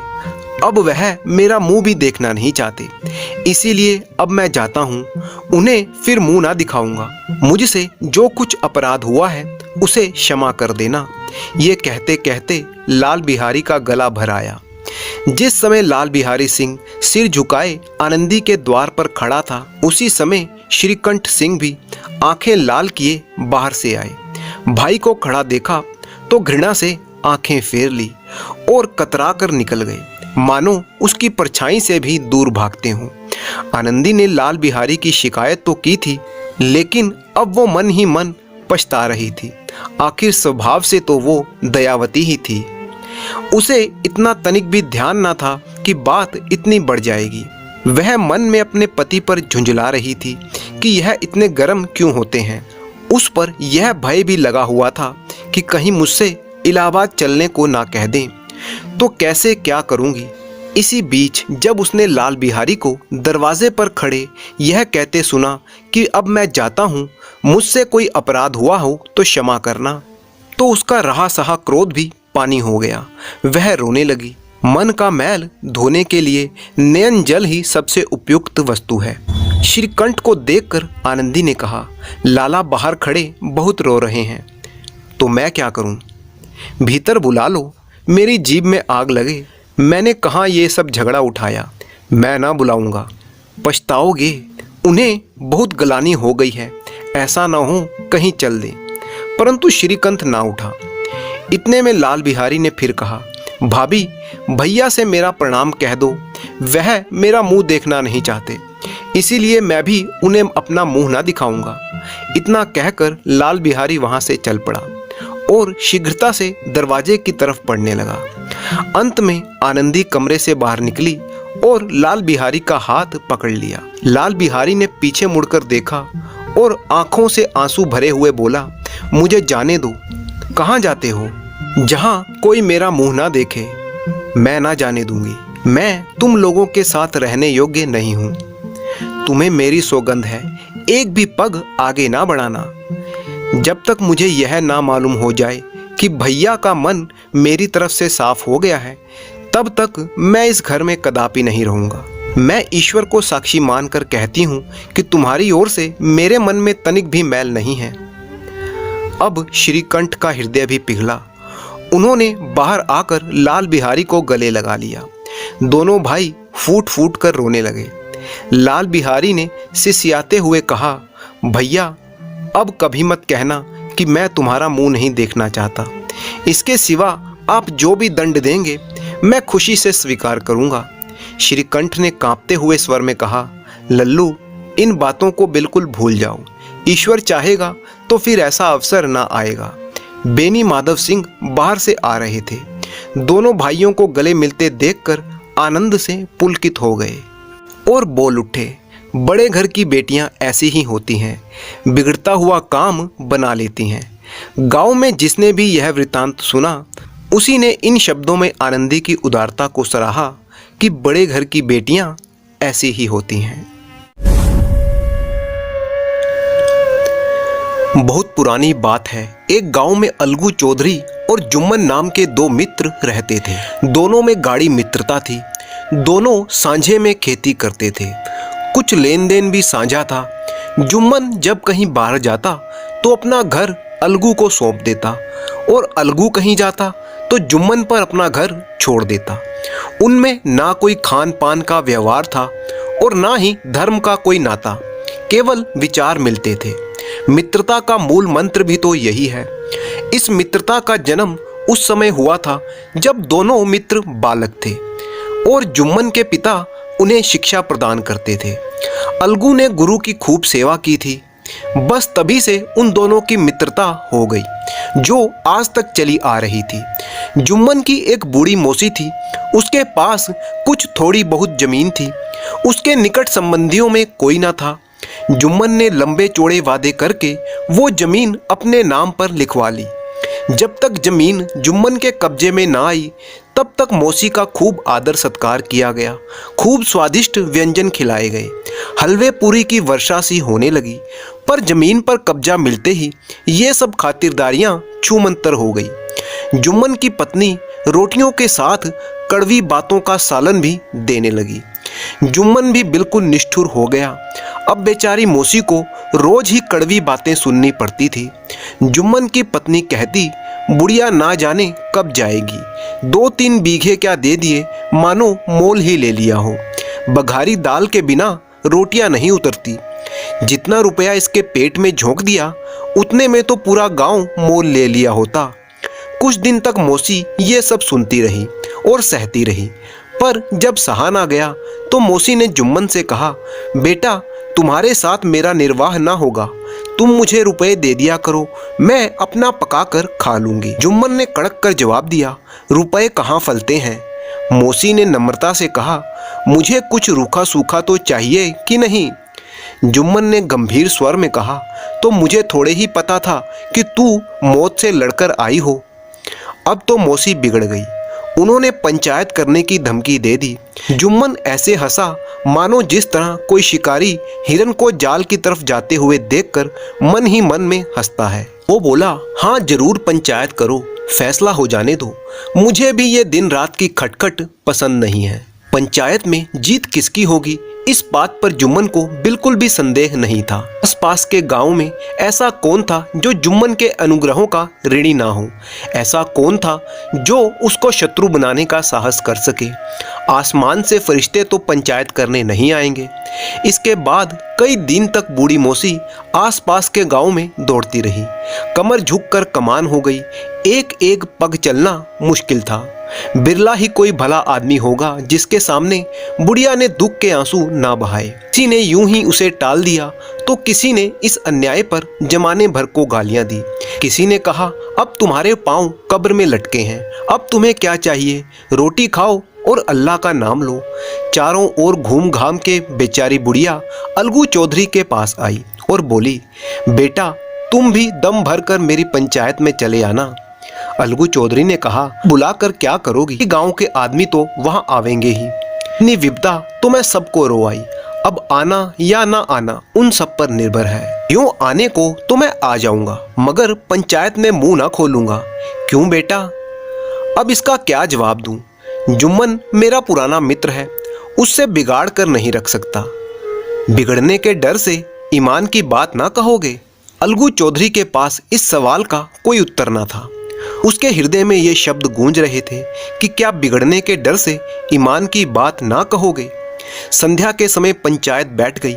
अब वह मेरा मुंह भी देखना नहीं चाहते, इसीलिए अब मैं जाता हूँ। उन्हें फिर मुंह ना दिखाऊंगा। मुझसे जो कुछ अपराध हुआ है उसे क्षमा कर देना। ये कहते कहते लाल बिहारी का गला भर आया। जिस समय लाल बिहारी सिंह सिर झुकाए आनंदी के द्वार पर खड़ा था, उसी समय श्रीकंठ सिंह भी आंखें लाल किए बाहर से आए। भाई को खड़ा देखा तो घृणा से आंखें फेर ली और कतरा कर निकल गए, मानो उसकी परछाई से भी दूर भागते हों। आनंदी ने लाल बिहारी की शिकायत तो की थी, लेकिन अब वो मन ही मन पछता रही थी। आखिर स्वभाव से तो वो दयावती ही थी। उसे इतना तनिक भी ध्यान न था कि बात इतनी बढ़ जाएगी। वह मन में अपने पति पर झुंझला रही थी कि यह इतने गर्म क्यों होते हैं। उस पर यह भय भी लगा हुआ था कि कहीं मुझसे इलाहाबाद चलने को ना कह दें तो कैसे क्या करूंगी। इसी बीच जब उसने लाल बिहारी को दरवाजे पर खड़े यह कहते सुना कि अब मैं जाता हूँ, मुझसे कोई अपराध हुआ हो तो क्षमा करना, तो उसका रहा सहा क्रोध भी पानी हो गया। वह रोने लगी। मन का मैल धोने के लिए नयन जल ही सबसे उपयुक्त वस्तु है। श्रीकंठ को देखकर आनंदी ने कहा, लाला बाहर खड़े बहुत रो रहे हैं, तो मैं क्या करूं? भीतर बुला लो, मेरी जीभ में आग लगे। मैंने कहाँ ये सब झगड़ा उठाया। मैं ना बुलाऊंगा, पछताओगे। उन्हें बहुत गलानी हो गई है, ऐसा ना हो कहीं चल दे। परंतु श्रीकंठ ना उठा। इतने में लाल बिहारी ने फिर कहा, भाभी, भैया से मेरा प्रणाम कह दो। वह मेरा मुंह देखना नहीं चाहते, इसीलिए मैं भी उन्हें अपना मुंह ना दिखाऊंगा। इतना कहकर लाल बिहारी वहां से चल पड़ा और शीघ्रता से दरवाजे की तरफ बढ़ने लगा। अंत में आनंदी कमरे से बाहर निकली और लाल बिहारी का हाथ पकड़ लिया। लाल बिहारी ने पीछे मुड़कर देखा और आंखों से आंसू भरे हुए बोला, मुझे जाने दो। कहाँ जाते हो? जहाँ कोई मेरा मुंह ना देखे। मैं ना जाने दूंगी। मैं तुम लोगों के साथ रहने योग्य नहीं हूँ। तुम्हें मेरी सौगंध है, एक भी पग आगे ना बढ़ाना। जब तक मुझे यह ना मालूम हो जाए कि भैया का मन मेरी तरफ से साफ हो गया है, तब तक मैं इस घर में कदापि नहीं रहूंगा। मैं ईश्वर को साक्षी मानकर कहती हूँ कि तुम्हारी ओर से मेरे मन में तनिक भी मैल नहीं है। अब श्रीकंठ का हृदय भी पिघला। उन्होंने बाहर आकर लाल बिहारी को गले लगा लिया। दोनों भाई फूट फूट कर रोने लगे। लाल बिहारी ने सिसयाते हुए कहा, भैया, अब कभी मत कहना कि मैं तुम्हारा मुंह नहीं देखना चाहता। इसके सिवा आप जो भी दंड देंगे मैं खुशी से स्वीकार करूंगा। श्रीकंठ ने कांपते हुए स्वर में कहा, लल्लू, इन बातों को बिल्कुल भूल जाओ। ईश्वर चाहेगा तो फिर ऐसा अवसर ना आएगा। बेनी माधव सिंह बाहर से आ रहे थे। दोनों भाइयों को गले मिलते देखकर आनंद से पुलकित हो गए और बोल उठे, बड़े घर की बेटियां ऐसी ही होती हैं, बिगड़ता हुआ काम बना लेती हैं। गांव में जिसने भी यह वृतांत सुना, उसी ने इन शब्दों में आनंदी की उदारता को सराहा कि बड़े घर की बेटियां ऐसी ही होती हैं। बहुत पुरानी बात है। एक गांव में अलगू चौधरी और जुम्मन नाम के दो मित्र रहते थे। दोनों में गाढ़ी मित्रता थी। दोनों सांझे में खेती करते थे। कुछ लेन देन भी साझा था। जुम्मन जब कहीं बाहर जाता तो अपना घर अलगू को सौंप देता और अलगू कहीं जाता तो जुम्मन पर अपना घर छोड़ देता। उनमें ना कोई खान पान का व्यवहार था और ना ही धर्म का कोई नाता, केवल विचार मिलते थे। मित्रता का मूल मंत्र भी तो यही है। इस मित्रता का जन्म उस समय हुआ था जब दोनों मित्र बालक थे और जुम्मन के पिता उन्हें शिक्षा प्रदान करते थे। अलगू ने गुरु की खूब सेवा की थी। बस तभी से उन दोनों की मित्रता हो गई, जो आज तक चली आ रही थी। जुम्मन की एक बूढ़ी मौसी थी। उसके पास कुछ थोड़ी बहुत जमीन थी। उसके निकट संबंधियों में कोई ना था। जुम्मन ने लंबे चौड़े वादे करके वो जमीन अपने नाम पर लिखवा ली। जब तक जमीन जुम्मन के कब्जे में ना आई, तब तक मौसी का खूब आदर सत्कार किया गया। खूब स्वादिष्ट व्यंजन खिलाए गए। हलवे पूरी की वर्षा सी होने लगी। पर जमीन पर कब्जा मिलते ही ये सब खातिरदारियां छूमंतर हो गई। जुम्मन की पत्नी रोटियों के साथ कड़वी बातों का सालन भी देने लगी। जुम्मन भी बिल्कुल निष्ठुर हो गया। अब बेचारी मौसी को रोज ही कड़वी बातें सुननी पड़ती थी। जुम्मन की पत्नी कहती, बुढ़िया ना जाने कब जाएगी, 2-3 बीघे क्या दे दिए मानो मोल ही ले लिया हो। बघारी दाल के बिना रोटियां नहीं उतरती। जितना रुपया इसके पेट में झोंक दिया उतने में तो पूरा गांव मोल ले लिया होता। कुछ दिन तक मौसी ये सब सुनती रही और सहती रही, पर जब सहा ना गया तो मौसी ने जुम्मन से कहा, बेटा तुम्हारे साथ मेरा निर्वाह ना होगा, तुम मुझे रुपए दे दिया करो, मैं अपना पका कर खा लूंगी। जुम्मन ने कड़क कर जवाब दिया, रुपए कहाँ फलते हैं। मौसी ने नम्रता से कहा, मुझे कुछ रूखा सूखा तो चाहिए कि नहीं। जुम्मन ने गंभीर स्वर में कहा, तो मुझे थोड़े ही पता था कि तू मौत से लड़कर आई हो। अब तो मौसी बिगड़ गई, उन्होंने पंचायत करने की धमकी दे दी। जुम्मन ऐसे हंसा मानो जिस तरह कोई शिकारी हिरन को जाल की तरफ जाते हुए देखकर मन ही मन में हंसता है। वो बोला, हाँ जरूर पंचायत करो, फैसला हो जाने दो, मुझे भी ये दिन रात की खटखट पसंद नहीं है। पंचायत में जीत किसकी होगी इस बात पर जुम्मन को बिल्कुल भी संदेह नहीं था। आसपास के गांव में ऐसा कौन था जो जुम्मन के अनुग्रहों का ऋणी ना हो। ऐसा कौन था जो उसको शत्रु बनाने का साहस कर सके। आसमान से फरिश्ते तो पंचायत करने नहीं आएंगे। इसके बाद कई दिन तक बूढ़ी मौसी आसपास के गांव में दौड़ती रही। कमर झुककर कमान हो गई, एक एक पग चलना मुश्किल था। बिरला ही कोई भला आदमी होगा जिसके सामने बुढ़िया ने दुख के आंसू ना बहाए। किसी ने यूं ही उसे टाल दिया तो किसी ने इस अन्याय पर जमाने भर को गालियां दी। किसी ने कहा, अब तुम्हारे पांव कब्र में लटके हैं, अब तुम्हें क्या चाहिए, रोटी खाओ और अल्लाह का नाम लो। चारों ओर घूम घाम के बेचारी बुढ़िया अलगू चौधरी के पास आई और बोली, बेटा तुम भी दम भर कर मेरी पंचायत में चले आना। अलगू चौधरी ने कहा, बुलाकर क्या करोगी, गांव के आदमी तो वहां आवेंगे ही। इतनी विपदा तो मैं सबको रोवाई, अब आना या ना आना उन सब पर निर्भर है। यूं आने को तो मैं आ जाऊंगा, मगर पंचायत में मुंह ना खोलूंगा। क्यों बेटा, अब इसका क्या जवाब दूं। जुम्मन मेरा पुराना मित्र है, उससे बिगाड़ कर नहीं रख सकता। बिगड़ने के डर से ईमान की बात ना कहोगे। अलगू चौधरी के पास इस सवाल का कोई उत्तर ना था। उसके हृदय में ये शब्द गूंज रहे थे कि क्या बिगड़ने के डर से ईमान की बात ना कहोगे। संध्या के समय पंचायत बैठ गई।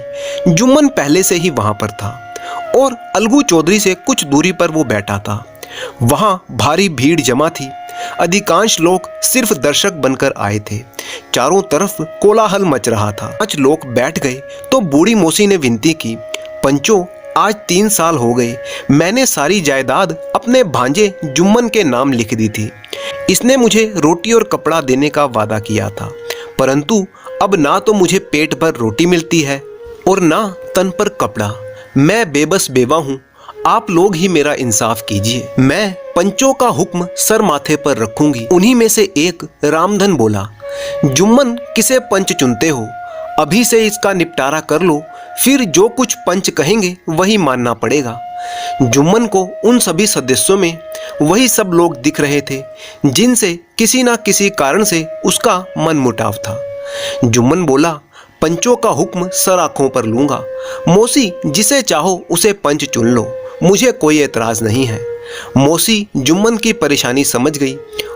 जुम्मन पहले से ही वहां पर था और अलगू चौधरी से कुछ दूरी पर वो बैठा था। वहां भारी भीड़ जमा थी। अधिकांश लोग सिर्फ दर्शक बनकर आए थे। चारों तरफ कोलाहल मच रहा था। 5 लोग बैठ गए तो बूढ़ी मौसी ने विनती की, पंचो आज 3 साल हो गए, मैंने सारी जायदाद अपने भांजे जुम्मन के नाम लिख दी थी। इसने मुझे रोटी और कपड़ा देने का वादा किया था, परंतु अब ना तो मुझे पेट भर रोटी मिलती है और ना तन पर कपड़ा। मैं बेबस बेवा हूँ, आप लोग ही मेरा इंसाफ कीजिए। मैं पंचों का हुक्म सर माथे पर रखूंगी। उन्हीं में से एक रामधन बोला, जुम्मन किसे पंच चुनते हो, अभी से इसका निपटारा कर लो, फिर जो कुछ पंच कहेंगे वही मानना पड़ेगा। जुम्मन को उन सभी सदस्यों में वही सब लोग दिख रहे थे जिनसे किसी ना किसी कारण से उसका मन मुटाव था। जुम्मन बोला, पंचों का हुक्म सर आंखों पर लूंगा। मौसी जिसे चाहो उसे पंच चुन लो, मुझे कोई एतराज नहीं है। मौसी जुम्मन की परेशानी समझ गई।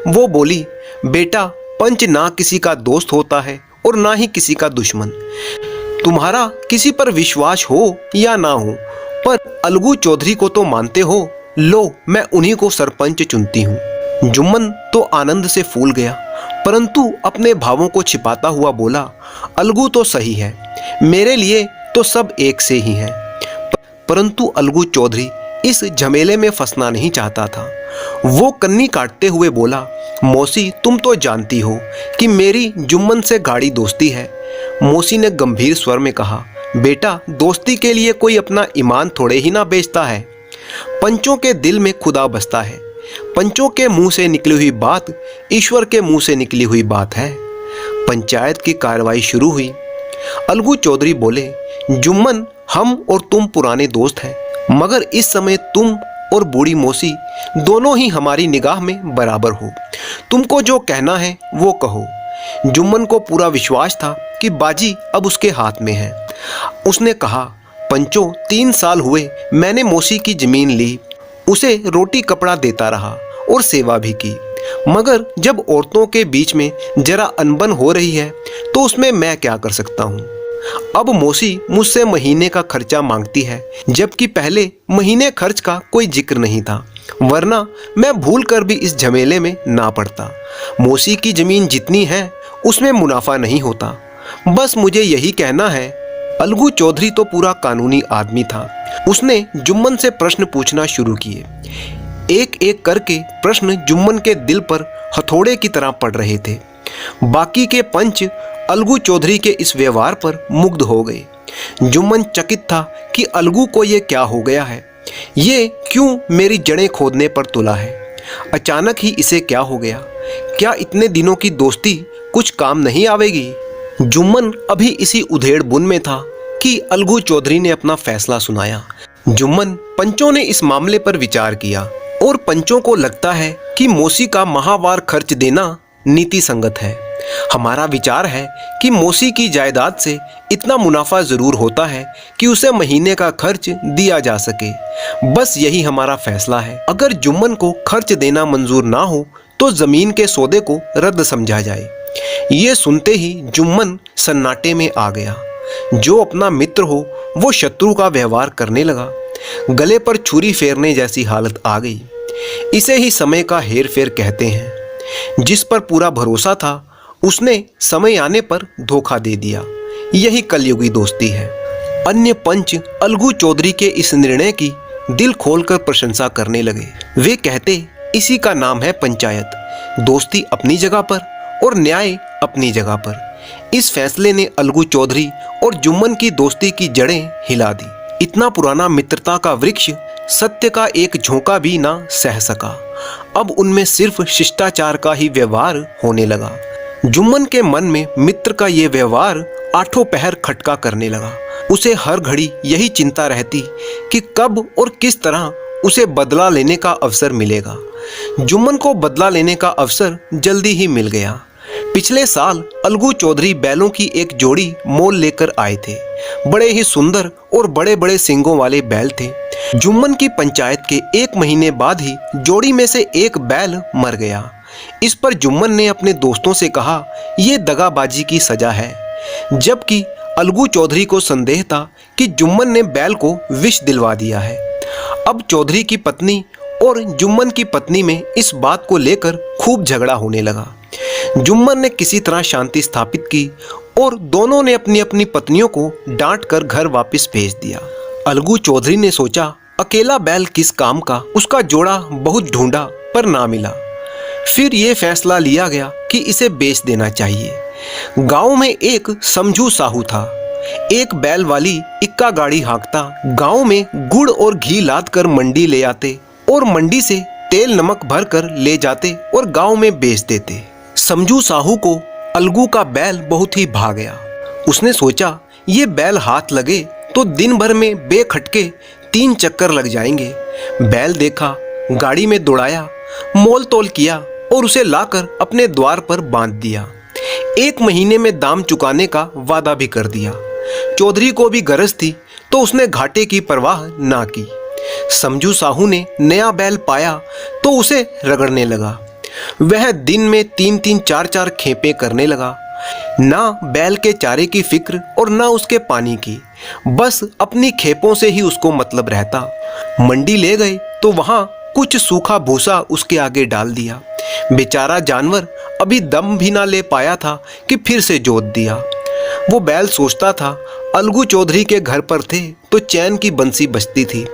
वो बोली, बेटा पंच ना किसी का दोस्त होता है और ना ही किसी का दुश्मन। तुम्हारा किसी पर विश्वास हो या ना हो, पर अलगू चौधरी को तो मानते हो, लो मैं उन्हीं को सरपंच चुनती हूँ। जुम्मन तो आनंद से फूल गया, परंतु अपने भावों को छिपाता हुआ बोला, अलगू तो सही है, मेरे लिए तो सब एक से ही है। परंतु अलगू चौधरी इस झमेले में फंसना नहीं चाहता था। वो कन्नी काटते हुए बोला, मौसी तुम तो जानती हो कि मेरी जुम्मन से गाढ़ी दोस्ती है। मौसी ने गंभीर स्वर में कहा, बेटा दोस्ती के लिए कोई अपना ईमान थोड़े ही ना बेचता है। पंचों के दिल में खुदा बसता है। पंचों के मुंह से निकली हुई बात ईश्वर के मुंह से निकली हुई बात है। पंचायत की कार्रवाई शुरू हुई। अलगू चौधरी बोले, जुम्मन हम और तुम पुराने दोस्त हैं, मगर इस समय तुम और बूढ़ी मौसी दोनों ही हमारी निगाह में बराबर हो। तुमको जो कहना है वो कहो। जुम्मन को पूरा विश्वास था कि बाजी अब उसके हाथ में है। उसने कहा, पंचो 3 साल हुए मैंने मौसी की जमीन ली, उसे रोटी कपड़ा देता रहा और सेवा भी की, मगर जब औरतों के बीच में जरा अनबन हो रही है तो उसमें मैं क्या कर सकता हूँ। अब मौसी मुझसे महीने का खर्चा मांगती है, जबकि पहले महीने खर्च का कोई जिक्र नहीं था, वरना मैं भूल कर भी इस झमेले में ना पड़ता। मौसी की जमीन जितनी है उसमें मुनाफा नहीं होता। बस मुझे यही कहना है। अलगू चौधरी तो पूरा कानूनी आदमी था। उसने जुम्मन से प्रश्न पूछना शुरू किए। एक एक करके प्रश्न जुम्मन के दिल पर हथौड़े की तरह पड़ रहे थे। बाकी के पंच अलगू चौधरी के इस व्यवहार पर मुग्ध हो गए। जुम्मन चकित था कि अलगू को ये क्या हो गया है, ये क्यों मेरी जड़ें खोदने पर तुला है। अचानक ही इसे क्या हो गया, क्या इतने दिनों की दोस्ती कुछ काम नहीं आवेगी। जुम्मन अभी इसी उधेड़ बुन में था कि अलगू चौधरी ने अपना फैसला सुनाया। जुम्मन पंचों ने इस मामले पर विचार किया और पंचों को लगता है कि मौसी का माहवार खर्च देना नीति संगत है। हमारा विचार है कि मौसी की जायदाद से इतना मुनाफा जरूर होता है कि उसे महीने का खर्च दिया जा सके। बस यही हमारा फैसला है। अगर जुम्मन को खर्च देना मंजूर ना हो तो जमीन के सौदे को रद्द समझा जाए। ये सुनते ही जुम्मन सन्नाटे में आ गया। जो अपना मित्र हो वो शत्रु का व्यवहार करने लगा। गले पर छुरी फेरने जैसी हालत आ गई। इसे ही समय का हेर फेर कहते हैं। जिस पर पूरा भरोसा था उसने समय आने पर धोखा दे दिया। यही कलयुगी दोस्ती है। अन्य पंच अलगू चौधरी के इस निर्णय की दिल खोलकर प्रशंसा करने लगे। वे कहते, इसी का नाम है पंचायत। दोस्ती अपनी जगह पर और न्याय अपनी जगह पर। इस फैसले ने अलगू चौधरी और जुम्मन की दोस्ती की जड़ें हिला दी। इतना पुराना मित्रता का वृक्ष सत्य का एक झोंका भी ना सह सका। अब उनमें सिर्फ शिष्टाचार का ही व्यवहार होने लगा। जुम्मन के मन में मित्र का ये व्यवहार आठों पहर खटका करने लगा। उसे हर घड़ी यही चिंता रहती कि कब और किस तरह उसे बदला लेने का अवसर मिलेगा। जुम्मन को बदला लेने का अवसर जल्दी ही मिल गया। पिछले साल अलगू चौधरी बैलों की एक जोड़ी मोल लेकर आए थे। बड़े ही सुंदर और बड़े बड़े सींगों वाले बैल थे। जुम्मन की पंचायत के 1 महीने बाद ही जोड़ी में से एक बैल मर गया। इस पर जुम्मन ने अपने दोस्तों से कहा, यह दगाबाजी की सजा है। जबकि अलगू चौधरी को संदेह था कि जुम्मन ने बैल को विष दिलवा दिया है। अब चौधरी की पत्नी और जुम्मन की पत्नी में इस बात को लेकर खूब झगड़ा होने लगा। जुम्मन ने किसी तरह शांति स्थापित की और दोनों ने अपनी अपनी पत्नियों को डांट कर घर वापस भेज दिया। अलगू चौधरी ने सोचा, अकेला बैल किस काम का। उसका जोड़ा बहुत ढूंढा पर ना मिला। फिर ये फैसला लिया गया कि इसे बेच देना चाहिए। गांव में एक समझू साहू था। एक बैल वाली इक्का गाड़ी हाँकता गांव में गुड़ और घी लाद कर मंडी ले आते और मंडी से तेल नमक भर कर ले जाते और गांव में बेच देते। समझू साहू को अलगू का बैल बहुत ही भा गया। उसने सोचा, ये बैल हाथ लगे तो दिन भर में बेखटके 3 चक्कर लग जाएंगे। बैल देखा, गाड़ी में दौड़ाया, मोल तोल किया और उसे लाकर अपने द्वार पर बांध दिया। 1 महीने में दाम चुकाने का वादा भी कर दिया। चौधरी को भी गरज थी तो उसने घाटे की परवाह ना की। समझू साहू ने नया बैल पाया तो उसे रगड़ने लगा। वह दिन में 3-3 4-4 खेपे करने लगा। ना बैल के चारे की फिक्र और ना उसके पानी की, बस अपनी खेपों से ही उसको मतलब रहता। मंडी ले गए तो वहां कुछ सूखा भूसा उसके आगे डाल दिया। बेचारा जानवर अभी दम भी ना ले पाया था कि फिर से जोत दिया। वो बैल सोचता था, अलगू चौधरी के घर पर थे तो चैन की बंसी बजती थी।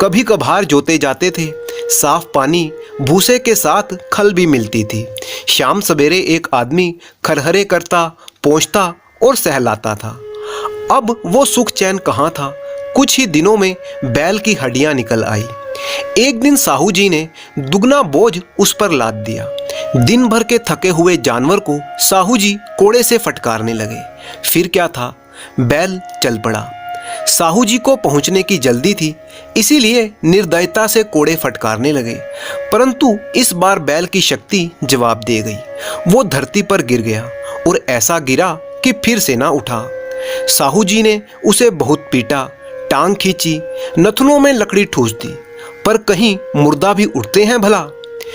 कभी कभार जोते जाते थे, साफ पानी भूसे के साथ खल भी मिलती थी। शाम सवेरे एक आदमी खरहरे करता, पोंछता और सहलाता था। अब वो सुख चैन कहाँ था। कुछ ही दिनों में बैल की हड्डियां निकल आई। एक दिन साहू जी ने दुगना बोझ उस पर लाद दिया। दिन भर के थके हुए जानवर को साहू जी कोड़े से फटकारने लगे। फिर क्या था, बैल चल पड़ा। साहू जी को पहुंचने की जल्दी थी, इसीलिए निर्दयता से कोड़े फटकारने लगे। परंतु इस बार बैल की शक्ति जवाब दे गई। वो धरती पर गिर गया और ऐसा गिरा कि फिर से ना उठा। साहू जी ने उसे बहुत पीटा, टांग खींची, नथनों में लकड़ी ठूस दी, पर कहीं मुर्दा भी उठते हैं भला।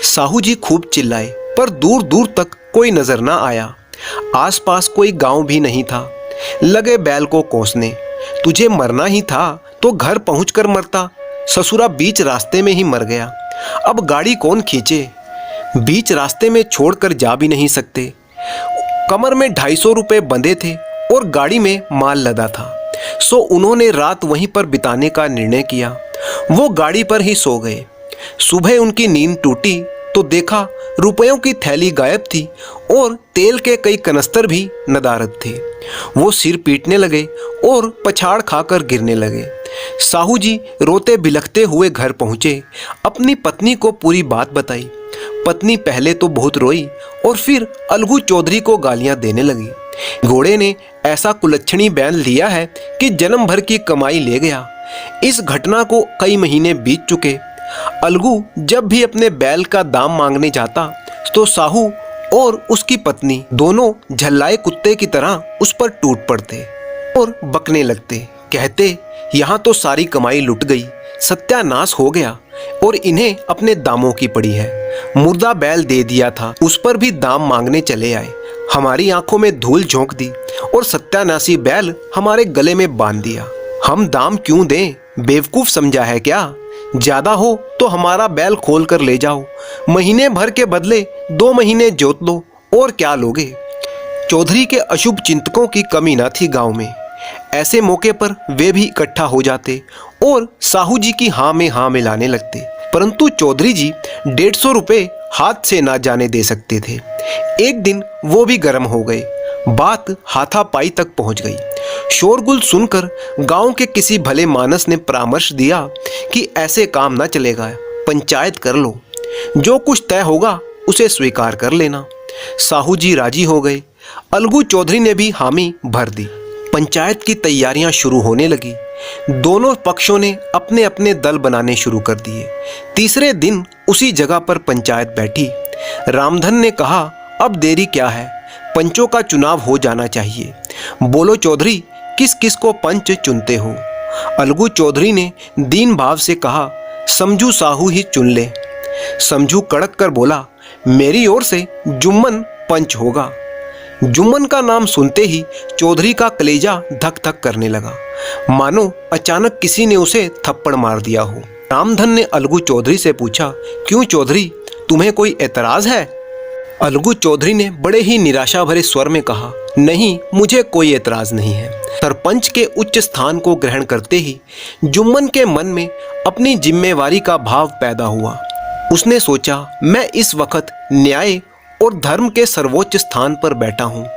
साहू जी खूब चिल्लाए, पर दूर दूर तक कोई नजर ना आया। आसपास कोई गांव भी नहीं था। लगे बैल को कोसने, तुझे मरना ही था तो घर पहुंचकर मरता, ससुरा बीच रास्ते में ही मर गया। अब गाड़ी कौन खींचे, बीच रास्ते में छोड़कर जा भी नहीं सकते। कमर में 250 रुपये बंधे थे और गाड़ी में माल लदा था, सो उन्होंने रात वहीं पर बिताने का निर्णय किया। वो गाड़ी पर ही सो गए। सुबह उनकी नींद टूटी तो देखा रुपयों की थैली गायब थी और तेल के कई कनस्तर भी नदारद थे। वो सिर पीटने लगे और पछाड़ खाकर गिरने लगे। साहू जी रोते बिलखते हुए घर पहुंचे, अपनी पत्नी को पूरी बात बताई। पत्नी पहले तो बहुत रोई और फिर अलगू चौधरी को गालियां देने लगी। घोड़े ने ऐसा कुलच्छनी बैल लिया है कि जन्म भर की कमाई ले गया। इस घटना को कई महीने बीत चुके। अलगू जब भी अपने बैल का दाम मांगने जाता तो साहू और उसकी पत्नी दोनों झल्लाए कुत्ते की तरह उस पर टूट पड़ते और बकने लगते। कहते, यहाँ तो सारी कमाई लुट गई, सत्यानाश हो गया और इन्हें अपने दामों की पड़ी है। मुर्दा बैल दे दिया था, उस पर भी दाम मांगने चले आए। हमारी आंखों में धूल झोंक दी और सत्यानाशी बैल हमारे गले में बांध दिया। हम दाम क्यों दें, बेवकूफ समझा है क्या? ज्यादा हो तो हमारा बैल खोल कर ले जाओ, महीने भर के बदले 2 महीने जोत लो, और क्या लोगे? चौधरी के अशुभ चिंतकों की कमी न थी गांव में। ऐसे मौके पर वे भी इकट्ठा हो जाते और साहू जी की हाँ में हाँ मिलाने लगते, परंतु चौधरी जी 150 रुपये हाथ से ना जाने दे सकते थे। एक दिन वो भी गर्म हो गए, बात हाथापाई तक पहुंच गई। शोरगुल सुनकर गांव के किसी भले मानस ने परामर्श दिया कि ऐसे काम ना चलेगा, पंचायत कर लो, जो कुछ तय होगा उसे स्वीकार कर लेना। साहू जी राजी हो गए। अलगू चौधरी ने भी हामी भर दी। पंचायत की तैयारियां शुरू होने लगी। दोनों पक्षों ने अपने अपने दल बनाने शुरू कर दिए। तीसरे दिन उसी जगह पर पंचायत बैठी। रामधन ने कहा, अब देरी क्या है, पंचों का चुनाव हो जाना चाहिए। बोलो चौधरी, किस किस को पंच चुनते हो? अलगू चौधरी ने दीन भाव से कहा, समझू साहू ही चुन ले। समझू कड़क कर बोला, मेरी ओर से जुम्मन पंच होगा। जुम्मन का नाम सुनते ही चौधरी का कलेजा धक धक करने लगा, मानो अचानक किसी ने उसे थप्पड़ मार दिया हो। रामधन ने अलगू चौधरी से पूछा, क्यों चौधरी, तुम्हें कोई एतराज है? अलगू चौधरी ने बड़े ही निराशा भरे स्वर में कहा, नहीं, मुझे कोई एतराज नहीं है। सरपंच के उच्च स्थान को ग्रहण करते ही जुम्मन के मन में अपनी जिम्मेवारी का भाव पैदा हुआ। उसने सोचा, मैं इस वक्त न्याय और धर्म के सर्वोच्च स्थान पर बैठा हूँ।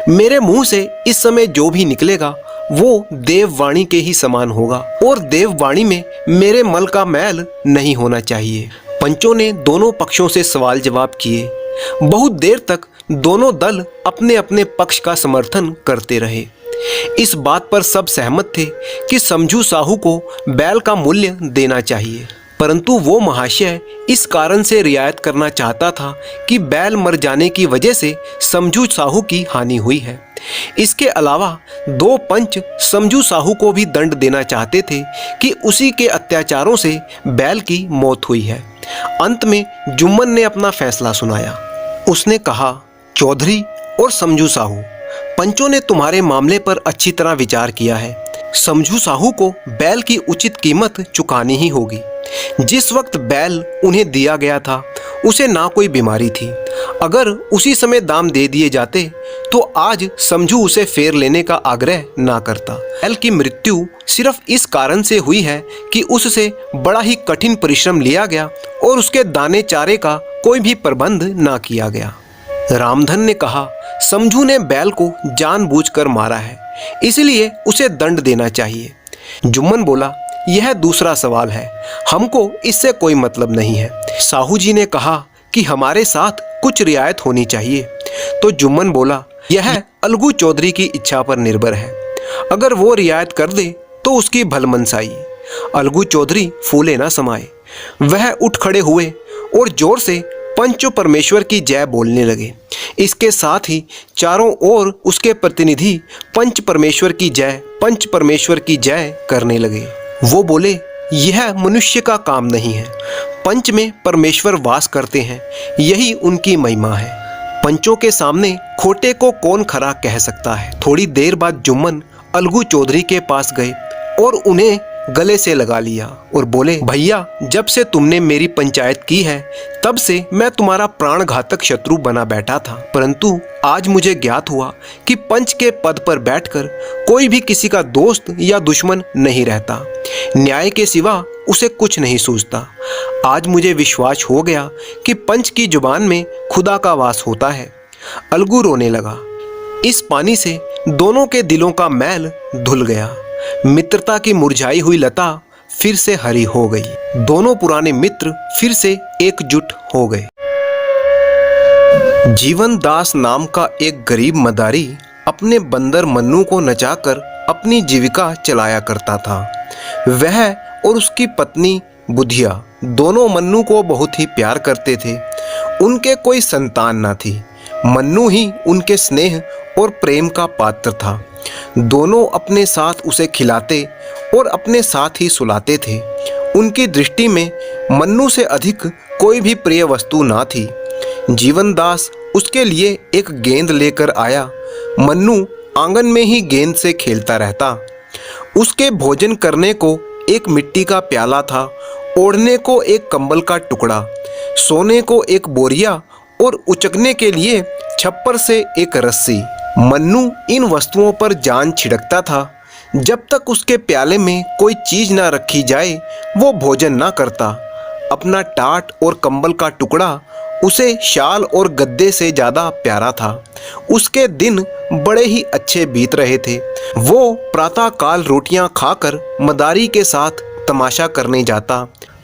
मेरे मुंह से इस समय जो भी निकलेगा वो देववाणी के ही समान होगा और देववाणी में मेरे मल का मैल नहीं होना चाहिए। पंचों ने दोनों पक्षों से सवाल जवाब किए। बहुत देर तक दोनों दल अपने अपने पक्ष का समर्थन करते रहे। इस बात पर सब सहमत थे कि समझू साहू को बैल का मूल्य देना चाहिए, परंतु वो महाशय इस कारण से रियायत करना चाहता था कि बैल मर जाने की वजह से समझू साहू की हानि हुई है। इसके अलावा 2 पंच समझू साहू को भी दंड देना चाहते थे कि उसी के अत्याचारों से बैल की मौत हुई है। अंत में जुम्मन ने अपना फैसला सुनाया। उसने कहा, चौधरी और समझू साहू, पंचों ने तुम्हारे मामले पर अच्छी तरह विचार किया है। समझू साहू को बैल की उचित कीमत चुकानी ही होगी। जिस वक्त बैल उन्हें दिया गया था उसे ना कोई बीमारी थी। अगर उसी समय दाम दे दिए जाते तो आज समझू उसे फेर लेने का आग्रह ना करता। बैल की मृत्यु सिर्फ इस कारण से हुई है कि उससे बड़ा ही कठिन परिश्रम लिया गया और उसके दाने चारे का कोई भी प्रबंध ना किया गया। रामधन ने कहा, समझू ने बैल को जानबूझकर मारा है, इसलिए उसे दंड देना चाहिए। जुम्मन बोला, यह दूसरा सवाल है, हमको इससे कोई मतलब नहीं है। साहू जी ने कहा कि हमारे साथ कुछ रियायत होनी चाहिए। तो जुम्मन बोला, यह अलगू चौधरी की इच्छा पर निर्भर है। अगर वो रियायत कर दे तो उसकी भलमनसाई। अलगू चौधरी फूले ना समाए। वह उठ खड़े हुए और जोर से पंच परमेश्वर की जय बोलने लगे। इसके साथ ही चारों ओर उसके प्रतिनिधि पंच परमेश्वर की जय करने लगे। वो बोले, यह मनुष्य का काम नहीं है, पंच में परमेश्वर वास करते हैं, यही उनकी महिमा है। पंचों के सामने खोटे को कौन खरा कह सकता है। थोड़ी देर बाद जुम्मन अलगू चौधरी के पास गए और उन्हें गले से लगा लिया और बोले, भैया, जब से तुमने मेरी पंचायत की है तब से मैं तुम्हारा प्राणघातक शत्रु बना बैठा था, परंतु आज मुझे ज्ञात हुआ कि पंच के पद पर बैठकर कोई भी किसी का दोस्त या दुश्मन नहीं रहता, न्याय के सिवा उसे कुछ नहीं सूझता। आज मुझे विश्वास हो गया कि पंच की जुबान में खुदा का वास होता है। अलगू रोने लगा। इस पानी से दोनों के दिलों का मैल धुल गया। मित्रता की मुरझाई हुई लता फिर से हरी हो गई। दोनों पुराने मित्र फिर से एकजुट हो गए। जीवन दास नाम का एक गरीब मदारी अपने बंदर मन्नू को नचाकर अपनी जीविका चलाया करता था। वह और उसकी पत्नी बुधिया दोनों मन्नू को बहुत ही प्यार करते थे। उनके कोई संतान न थी। मन्नू ही उनके स्नेह और प्रेम का पात्र था। दोनों अपने साथ उसे खिलाते और अपने साथ ही सुलाते थे। उनकी दृष्टि में मन्नू से अधिक कोई भी प्रिय वस्तु ना थी। जीवनदास उसके लिए एक गेंद लेकर आया। मन्नू आंगन में ही गेंद से खेलता रहता। उसके भोजन करने को एक मिट्टी का प्याला था, ओढ़ने को एक कंबल का टुकड़ा, सोने को एक बोरिया और उचकने के लिए छप्पर से एक रस्सी। मन्नू इन वस्तुओं पर जान छिड़कता था। जब तक उसके प्याले में कोई चीज ना रखी जाए वो भोजन ना करता। अपना टाट और कंबल का टुकड़ा उसे शाल और गद्दे से ज़्यादा प्यारा था। उसके दिन बड़े ही अच्छे बीत रहे थे। वो प्रातःकाल रोटियां खाकर मदारी के साथ तमाशा करने जाता।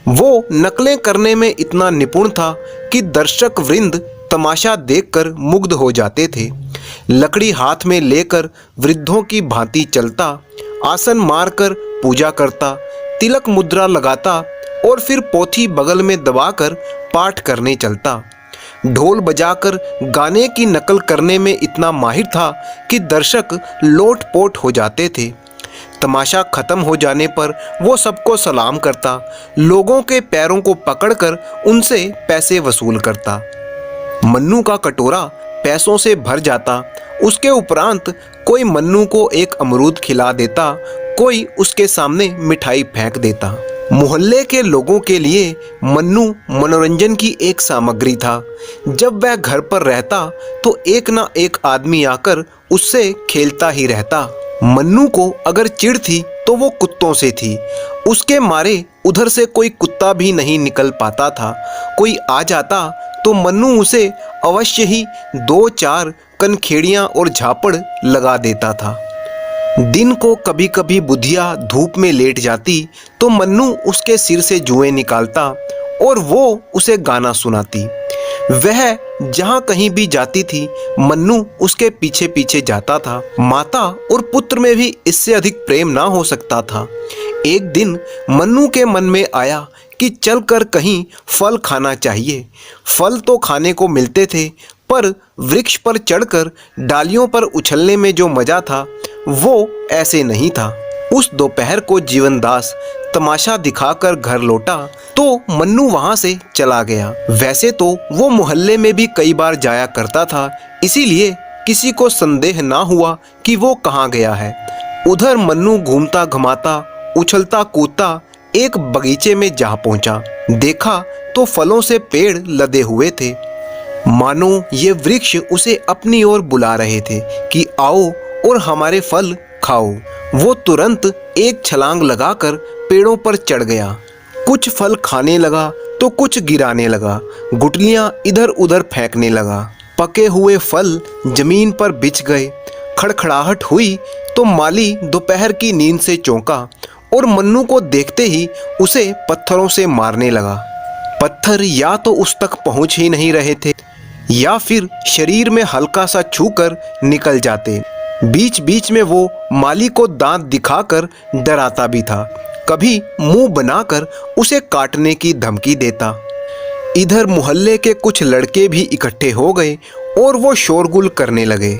वो नकलें करने में इतना निपुण था कि दर्शक वृंद तमाशा देखकर मुग्ध हो जाते थे। लकड़ी हाथ में लेकर वृद्धों की भांति चलता, आसन मारकर पूजा करता, तिलक मुद्रा लगाता और फिर पोथी बगल में दबाकर पाठ करने चलता। ढोल बजाकर गाने की नकल करने में इतना माहिर था कि दर्शक लोट-पोट हो जाते थे। तमाशा खत्म हो जाने पर वो सबको सलाम करता, लोगों के पैरों को पकड़कर उनसे पैसे वसूल करता। मन्नू का कटोरा पैसों से भर जाता। उसके उपरांत कोई मन्नू को एक अमरूद खिला देता, कोई उसके सामने मिठाई फेंक देता। मोहल्ले के लोगों के लिए मन्नू मनोरंजन की एक सामग्री था। जब वह घर पर रहता तो एक ना एक आदमी आकर उससे खेलता ही रहता। मन्नू को अगर चिढ़ थी तो वो कुत्तों से थी। उसके मारे उधर से कोई कुत्ता भी नहीं निकल पाता था। कोई आ जाता तो मन्नू उसे अवश्य ही 2-4 कनखेड़ियां और झापड़ लगा देता था। दिन को कभी कभी बुधिया धूप में लेट जाती तो मन्नू उसके सिर से जुएं निकालता और वो उसे गाना सुनाती। वह जहाँ कहीं भी जाती थी मन्नू उसके पीछे पीछे जाता था। माता और पुत्र में भी इससे अधिक प्रेम ना हो सकता था। एक दिन मन्नू के मन में आया कि चलकर कहीं फल खाना चाहिए। फल तो खाने को मिलते थे, पर वृक्ष पर चढ़कर डालियों पर उछलने में जो मजा था वो ऐसे नहीं था। उस दोपहर को जीवनदास तमाशा दिखाकर घर लौटा तो मन्नू वहां से चला गया। वैसे तो वो मोहल्ले में भी कई बार जाया करता था, इसीलिए किसी को संदेह ना हुआ कि वो कहाँ गया है। उधर मन्नू घूमता घुमाता उछलता कूदता एक बगीचे में जा पहुंचा। देखा तो फलों से पेड़ लदे हुए थे, मानो ये वृक्ष उसे अपनी ओर बुला रहे थे कि आओ और हमारे फल खाओ। वो तुरंत एक छलांग लगाकर पेड़ों पर चढ़ गया। कुछ फल खाने लगा तो कुछ गिराने लगा, गुठलियां इधर उधर फेंकने लगा। पके हुए फल जमीन पर बिछ गए। खड़खड़ाहट हुई तो माली दोपहर की नींद से चौंका और मन्नू को देखते ही उसे पत्थरों से मारने लगा। पत्थर या तो उस तक पहुंच ही नहीं रहे थे या फिर शरीर में हल्का सा छूकर निकल जाते। बीच बीच में वो माली को दांत दिखाकर डराता भी था, कभी मुंह बनाकर उसे काटने की धमकी देता। इधर मोहल्ले के कुछ लड़के भी इकट्ठे हो गए और वो शोरगुल करने लगे।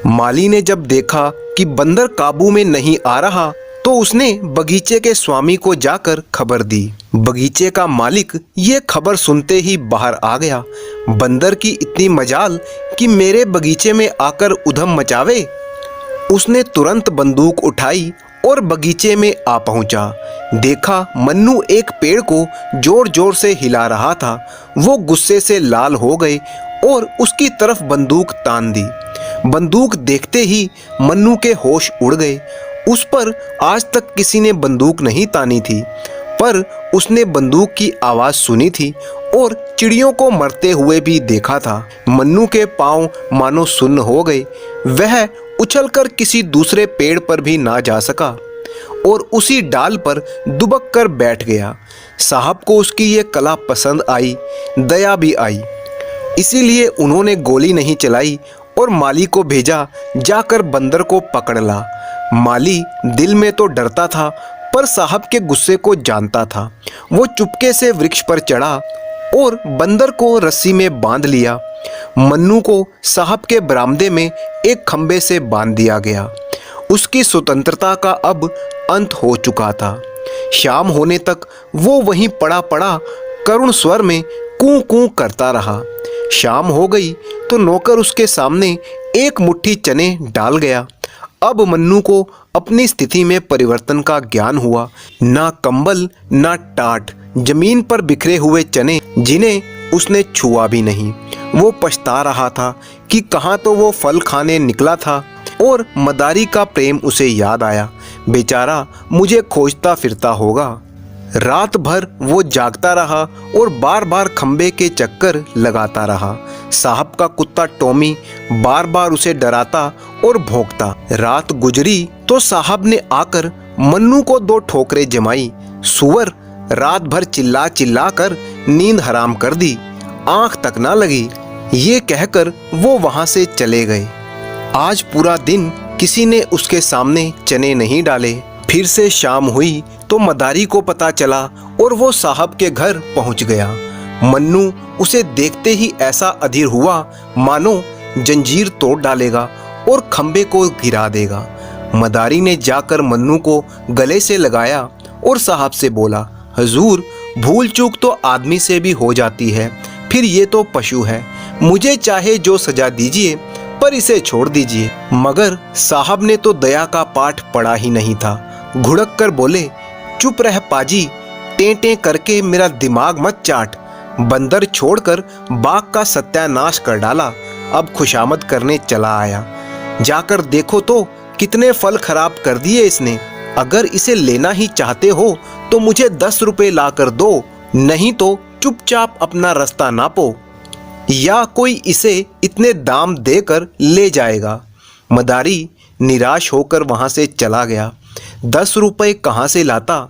माली ने जब देखा कि बंदर काबू में नहीं आ रहा तो उसने बगीचे के स्वामी को जाकर खबर दी। बगीचे का मालिक ये खबर सुनते ही बाहर आ गया। बंदर की इतनी मजाल कि मेरे बगीचे में आकर उधम मचावे। उसने तुरंत बंदूक उठाई और बगीचे में आ पहुंचा। देखा मन्नू एक पेड़ को जोर जोर से हिला रहा था। वो गुस्से से लाल हो गए और उसकी तरफ बंदूक तान दी। बंदूक देखते ही मन्नू के होश उड़ गए। उस पर आज तक किसी ने बंदूक नहीं तानी थी, पर उसने बंदूक की आवाज़ सुनी थी और चिड़ियों को मरते हुए भी देखा था। मन्नू के पांव मानो सुन्न हो गए। वह उछलकर किसी दूसरे पेड़ पर भी ना जा सका और उसी डाल पर दुबक कर बैठ गया। साहब को उसकी ये कला पसंद आई, दया भी आई। इसीलिए उन्होंने गोली नहीं चलाई और माली को भेजा, जाकर बंदर को पकड़ ला। माली दिल में तो डरता था, पर साहब के गुस्से को जानता था। वो चुपके से वृक्ष पर चढ़ा और बंदर को रस्सी में बांध लिया। मन्नू को साहब के बरामदे में एक खंबे से बांध दिया गया। उसकी स्वतंत्रता का अब अंत हो चुका था। शाम होने तक वो वहीं पड़ा पड़ा करुण स्वर में कूं कूं करता रहा। शाम हो गई तो नौकर उसके सामने एक मुट्ठी चने डाल गया। अब मन्नू को अपनी स्थिति में परिवर्तन का ज्ञान हुआ। ना कंबल ना टाट, जमीन पर बिखरे हुए चने जिन्हें उसने छुआ भी नहीं। वो पछता रहा था कि कहाँ तो वो फल खाने निकला था और मदारी का प्रेम उसे याद आया। बेचारा मुझे खोजता फिरता होगा। रात भर वो जागता रहा और बार बार खंबे के चक्कर लगाता रहा। साहब का कुत्ता टॉमी बार बार उसे डराता और भौंकता। रात गुजरी तो साहब ने आकर मन्नू को 2 ठोकरें जमाई। सुअर रात भर चिल्ला चिल्ला कर नींद हराम कर दी, आंख तक ना लगी। ये कहकर वो वहां से चले गए। आज पूरा दिन किसी ने उसके सामने चने नहीं डाले। फिर से शाम हुई तो मदारी को पता चला और वो साहब के घर पहुंच गया। मन्नू उसे देखते ही ऐसा अधीर हुआ मानो जंजीर तोड़ डालेगा और खंबे को गिरा देगा। मदारी ने जाकर मन्नू को गले से लगाया और साहब से बोला, हजूर, भूल चूक तो आदमी से भी हो जाती है, फिर ये तो पशु है। मुझे चाहे जो सजा दीजिए, पर इसे छोड़ दीजिए। मगर साहब ने तो दया का पाठ पढ़ा ही नहीं था। घुड़क कर बोले, चुप रह पाजी, टें करके मेरा दिमाग मत चाट। बंदर छोड़कर बाग का सत्यानाश कर डाला, अब खुशामद करने चला आया। जाकर देखो तो कितने फल खराब कर दिए इसने। अगर इसे लेना ही चाहते हो तो मुझे 10 रुपए ला कर दो, नहीं तो चुपचाप अपना रास्ता नापो, या कोई इसे इतने दाम देकर ले जाएगा। मदारी निराश होकर वहां से चला गया। 10 रुपए कहाँ से लाता?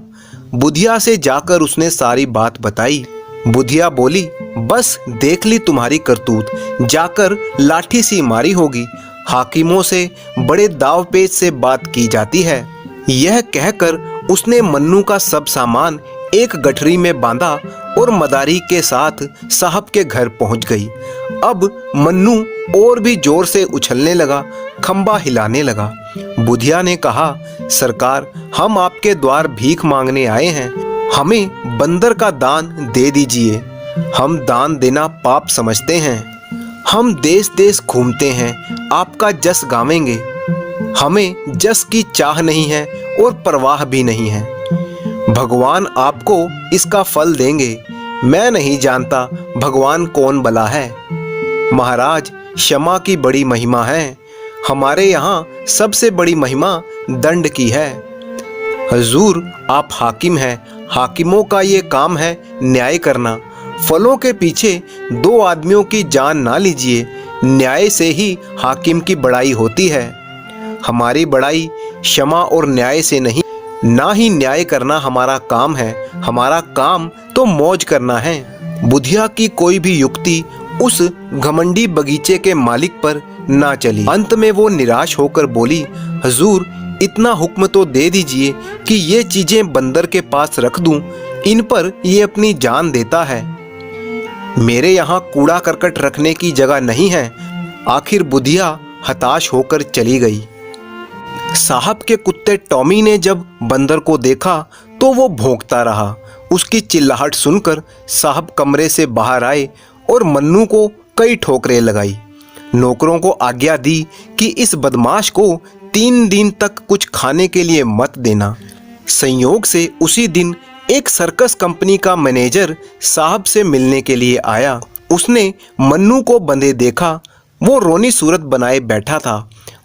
बुधिया से जाकर उसने सारी बात बताई। बुधिया बोली, बस देख ली तुम्हारी करतूत, जाकर लाठी सी मारी होगी। हाकिमों से बड़े दाव पेच से बात की जाती है। यह कहकर उसने मन्नू का सब सामान एक गठरी में बांधा और मदारी के साथ साहब के घर पहुंच गई। अब मन्नू और भी जोर से उछलने लगा, खंबा हिलाने लगा। बुधिया ने कहा, सरकार, हम आपके द्वार भीख मांगने आए हैं, हमें बंदर का दान दे दीजिए। हम दान देना पाप समझते हैं। हम देश देश घूमते हैं, आपका जस गावेंगे। हमें जस की चाह नहीं है और परवाह भी नहीं है। भगवान आपको इसका फल देंगे। मैं नहीं जानता भगवान कौन भला है। महाराज, क्षमा की बड़ी महिमा है। हमारे यहाँ सबसे बड़ी महिमा दंड की है। हजूर, आप हाकिम हैं, हाकिमों का ये काम है न्याय करना। फलों के पीछे 2 आदमियों की जान ना लीजिए। न्याय से ही हाकिम की बड़ाई होती है। हमारी बड़ाई क्षमा और न्याय से नहीं, ना ही न्याय करना हमारा काम है। हमारा काम तो मौज करना है। बुधिया की कोई भी युक्ति उस घमंडी बगीचे के मालिक पर ना चली। अंत में वो निराश होकर बोली, हजूर, इतना हुक्म तो दे दीजिए कि ये चीजें बंदर के पास रख दूं। इन पर ये अपनी जान देता है। मेरे यहाँ कूड़ा करकट रखने की जगह नहीं है। आखिर बुधिया हताश होकर चली गई। साहब के कुत्ते टॉमी ने जब बंदर को देखा तो वो भौंकता रहा। उसकी चिल्लाहट सुनकर साहब कमरे से बाहर आए और मन्नू को कई ठोकरें लगाई। नौकरों को आज्ञा दी कि इस बदमाश को 3 दिन तक कुछ खाने के लिए मत देना। संयोग से उसी दिन एक सर्कस कंपनी का मैनेजर साहब से मिलने के लिए आया। उसने मन्नू को बंधे देखा। वो रोनी सूरत बनाए बैठा था।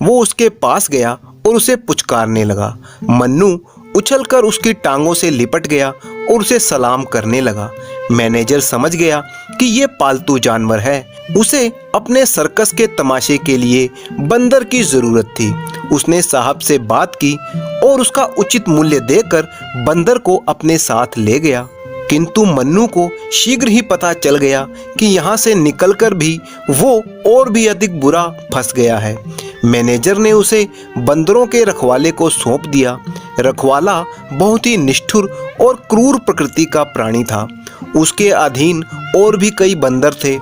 वो उसके पास गया और उसे पुचकारने लगा। मन्नू उछलकर उसकी टांगों से लिपट गया और उसे सलाम करने लगा। मैनेजर समझ गया कि ये पालतू जानवर है। उसे अपने सर्कस के तमाशे के लिए बंदर की जरूरत थी। उसने साहब से बात की और उसका उचित मूल्य देकर बंदर को अपने साथ ले गया। किंतु मन्नू को शीघ्र ही पता चल गया कि यहाँ से निकलकर भी वो और भी अधिक बुरा फंस गया है। मैनेजर ने उसे बंदरों के रखवाले को सौंप दिया। रखवाला बहुत ही निष्ठुर और क्रूर प्रकृति का प्राणी था। उसके अधीन और भी कई बंदर थे।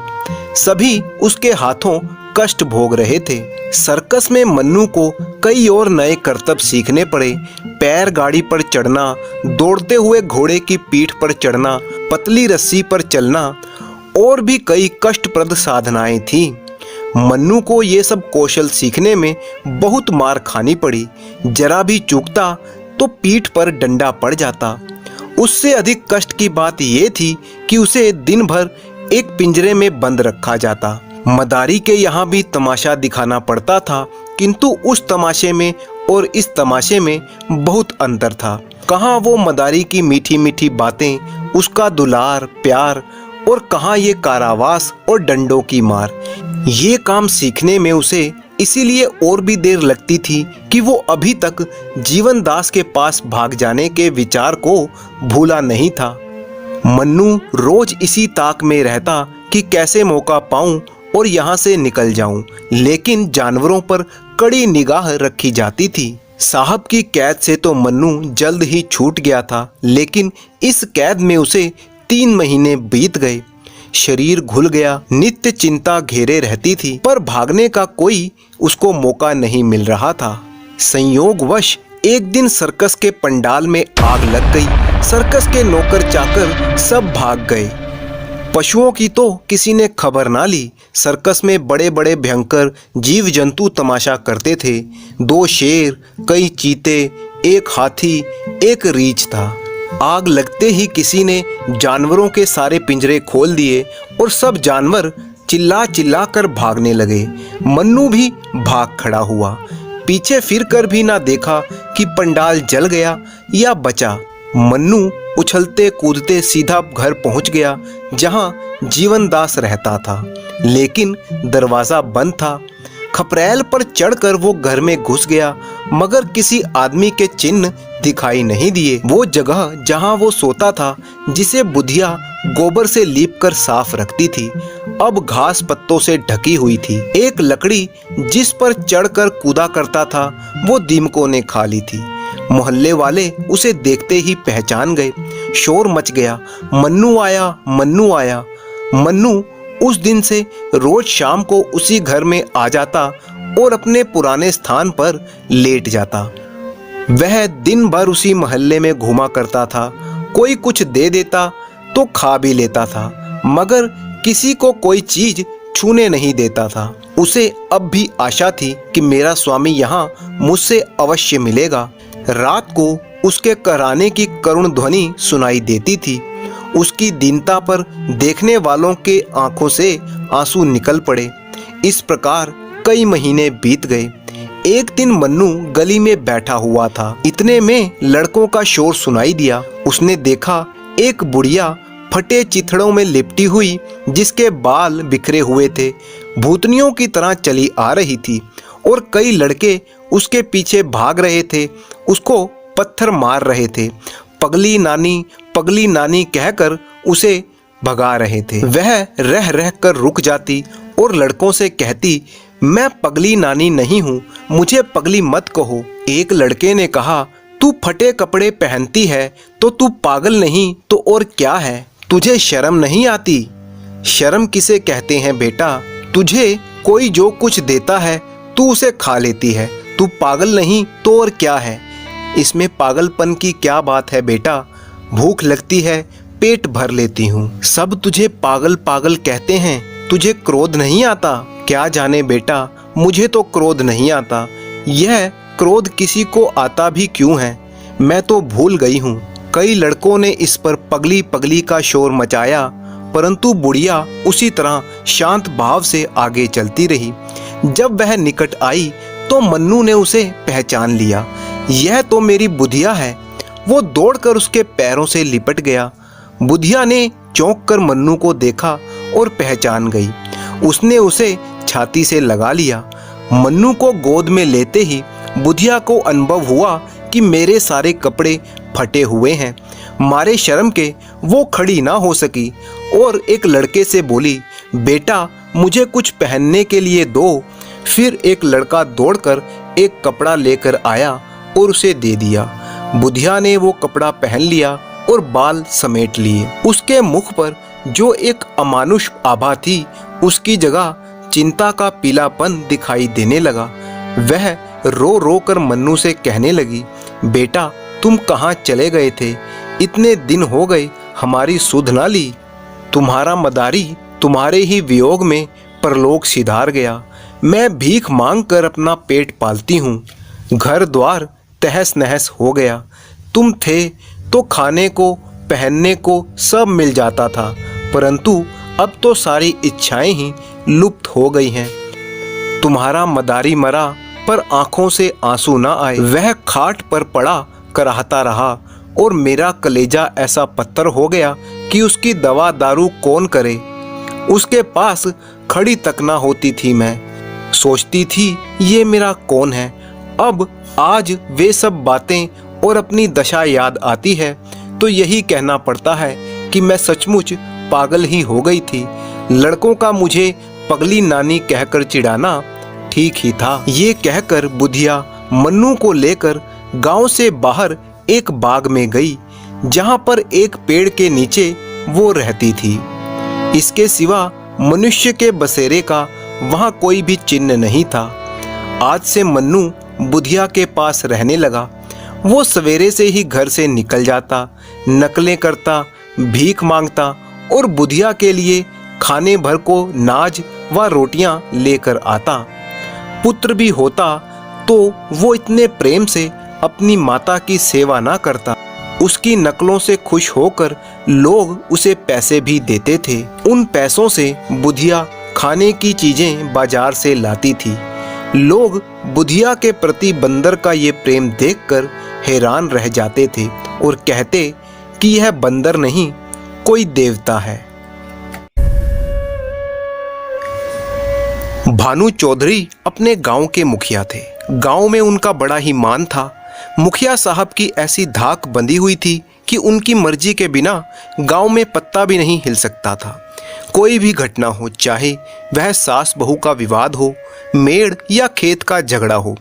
सभी उसके हाथों कष्ट भोग रहे थे। सर्कस में मन्नू को कई और नए करतब सीखने पड़े। पैर गाड़ी पर चढ़ना, दौड़ते हुए घोड़े की पीठ पर चढ़ना, पतली रस्सी पर चलना और भी कई कष्टप्रद साधनाएं थीं। मन्नू को ये सब कौशल सीखने में बहुत मार खानी पड़ी। जरा भी चूकता तो पीठ पर डंडा पड़ जाता। उससे अधिक कष्ट की बात यह थी कि उसे दिन भर एक पिंजरे में बंद रखा जाता। मदारी के यहाँ भी तमाशा दिखाना पड़ता था, किंतु उस तमाशे में और इस तमाशे में बहुत अंतर था। कहाँ वो मदारी की मीठी मीठी बातें, उसका दुलार प्यार, और कहाँ ये कारावास और डंडों की मार। ये काम सीखने में उसे इसीलिए और भी देर लगती थी कि वो अभी तक जीवन दास के पास भाग जाने के विचार को भूला नहीं था। मन्नू रोज इसी ताक में रहता कि कैसे मौका पाऊं और यहाँ से निकल जाऊं, लेकिन जानवरों पर कड़ी निगाह रखी जाती थी। साहब की कैद से तो मन्नू जल्द ही छूट गया था, लेकिन इस कैद में उसे 3 महीने बीत गए। शरीर घुल गया, नित्य चिंता घेरे रहती थी, पर भागने का कोई उसको मौका नहीं मिल रहा था। संयोगवश एक दिन सर्कस के पंडाल में आग लग गई। सर्कस के नौकर चाकर सब भाग गए। पशुओं की तो किसी ने खबर ना ली। सर्कस में बड़े बड़े भयंकर जीव जंतु तमाशा करते थे। 2 शेर, कई चीते, एक हाथी, एक रीछ था। आग लगते ही किसी ने जानवरों के सारे पिंजरे खोल दिए और सब जानवर चिल्ला चिल्ला कर भागने लगे। मन्नू भी भाग खड़ा हुआ। पीछे फिर कर भी ना देखा कि पंडाल जल गया या बचा। मन्नू उछलते कूदते सीधा घर पहुंच गया जहां जीवनदास रहता था, लेकिन दरवाजा बंद था। खपरेल पर चढ़कर वो घर में घुस गया, मगर किसी आदमी के चिन्ह दिखाई नहीं दिए। वो जगह जहां वो सोता था, जिसे बुधिया गोबर से लीपकर साफ रखती थी, अब घास पत्तों से ढकी हुई थी। एक लकड़ी जिस पर चढ़कर कूदा करता था, वो दीमकों ने खा ली थी। मोहल्ले वाले उसे देखते ही पहचान गए। शोर मच गया, मन्नू आया, मन्नू आया। मन्नू उस दिन से रोज शाम को उसी घर में आ जाता और अपने पुराने स्थान पर लेट जाता। वह दिन भर उसी मोहल्ले में घूमा करता था। कोई कुछ दे देता तो खा भी लेता था, मगर किसी को कोई चीज छूने नहीं देता था। उसे अब भी आशा थी कि मेरा स्वामी यहाँ मुझसे अवश्य मिलेगा। रात को उसके कराने की करुण ध्वनि सुनाई देती थी। उसकी दीनता पर देखने वालों के आंखों से आंसू निकल पड़े। इस प्रकार कई महीने बीत गए। एक दिन मन्नू गली में बैठा हुआ था। इतने में लड़कों का शोर सुनाई दिया। उसने देखा एक बुढ़िया फटे चिथड़ों में लिपटी हुई, जिसके बाल बिखरे हुए थे, भूतनियों की तरह चली आ रही थी और कई लड़के उसके पीछे भाग रहे थे, उसको पत्थर मार रहे थे। पगली नानी कहकर उसे भगा रहे थे। वह रह रह कर रुक जाती और लड़कों से कहती, मैं पगली नानी नहीं हूँ, मुझे पगली मत कहो। एक लड़के ने कहा, तू फटे कपड़े पहनती है तो तू पागल नहीं तो और क्या है? तुझे शर्म नहीं आती? शर्म किसे कहते हैं बेटा, तुझे कोई जो कुछ देता है तू उसे खा लेती है। तू पागल नहीं तो और क्या है, इसमें पागलपन की क्या बात है बेटा। भूख लगती है पेट भर लेती हूँ। सब तुझे पागल पागल कहते हैं, तुझे क्रोध नहीं आता। क्या जाने बेटा, मुझे तो क्रोध नहीं आता। यह क्रोध किसी को आता भी क्यों है, मैं तो भूल गई हूँ। कई लड़कों ने इस पर पगली पगली का शोर मचाया, परंतु बुढ़िया उसी तरह शांत भाव से आगे चलती रही। जब वह निकट आई तो मन्नू ने उसे पहचान लिया। यह तो मेरी बुधिया है। वो दौड़कर उसके पैरों से लिपट गया। बुधिया ने चौंक कर मन्नू को देखा और पहचान गई। उसने उसे छाती से लगा लिया। मन्नू को गोद में लेते ही बुधिया को अनुभव हुआ कि मेरे सारे कपड़े फटे हुए हैं। मारे शर्म के वो खड़ी ना हो सकी और एक लड़के से बोली, बेटा मुझे कुछ पहनने के लिए दो। फिर एक लड़का दौड़कर एक कपड़ा लेकर आया और उसे दे दिया। बुधिया ने वो कपड़ा पहन लिया और बाल समेट लिए। उसके मुख पर जो एक अमानुष आभा थी, उसकी जगह चिंता का पीलापन दिखाई देने लगा। वह रो रो कर मन्नू से कहने लगी, बेटा तुम कहाँ चले गए थे, इतने दिन हो गए हमारी सुध ना ली। तुम्हारा मदारी तुम्हारे ही वियोग में परलोक सिधार गया। मैं भीख मांग कर अपना पेट पालती हूँ। घर द्वार तहस नहस हो गया। तुम थे तो खाने को पहनने को सब मिल जाता था, परंतु अब तो सारी इच्छाएं ही लुप्त हो गई हैं। तुम्हारा मदारी मरा पर आंखों से आंसू ना आए। वह खाट पर पड़ा कराहता रहा और मेरा कलेजा ऐसा पत्थर हो गया कि उसकी दवा दारू कौन करे। उसके पास खड़ी तक ना होती थी। मैं सोचती थी ये मेरा कौन है। अब आज वे सब बातें और अपनी दशा याद आती है तो यही कहना पड़ता है कि मैं सचमुच पागल ही हो गई थी। लड़कों का मुझे पगली नानी कहकर चिढ़ाना ठीक ही था। ये कहकर बुधिया मन्नू को लेकर गांव से बाहर एक बाग में गई, जहां पर एक पेड़ के नीचे वो रहती थी। इसके सिवा मनुष्य के बसेरे का वहां कोई भी चिन्ह नहीं था। आज से मन्नू बुधिया के पास रहने लगा। वो सवेरे से ही घर से निकल जाता, नकलें करता, भीख मांगता और बुधिया के लिए खाने भर को नाज व रोटियां लेकर आता। पुत्र भी होता तो वो इतने प्रेम से अपनी माता की सेवा ना करता। उसकी नकलों से खुश होकर लोग उसे पैसे भी देते थे। उन पैसों से बुधिया खाने की चीजें बाजार से लाती थी। लोग बुधिया के प्रति बंदर का ये प्रेम देखकर हैरान रह जाते थे और कहते कि यह बंदर नहीं कोई देवता है। भानु चौधरी अपने गांव के मुखिया थे। गांव में उनका बड़ा ही मान था। मुखिया साहब की ऐसी धाक बंधी हुई थी कि उनकी मर्जी के बिना गांव में पत्ता भी नहीं हिल सकता था। कोई भी घटना हो, चाहे वह सास बहू का विवाद हो, मेड़ या खेत का झगड़ा हो,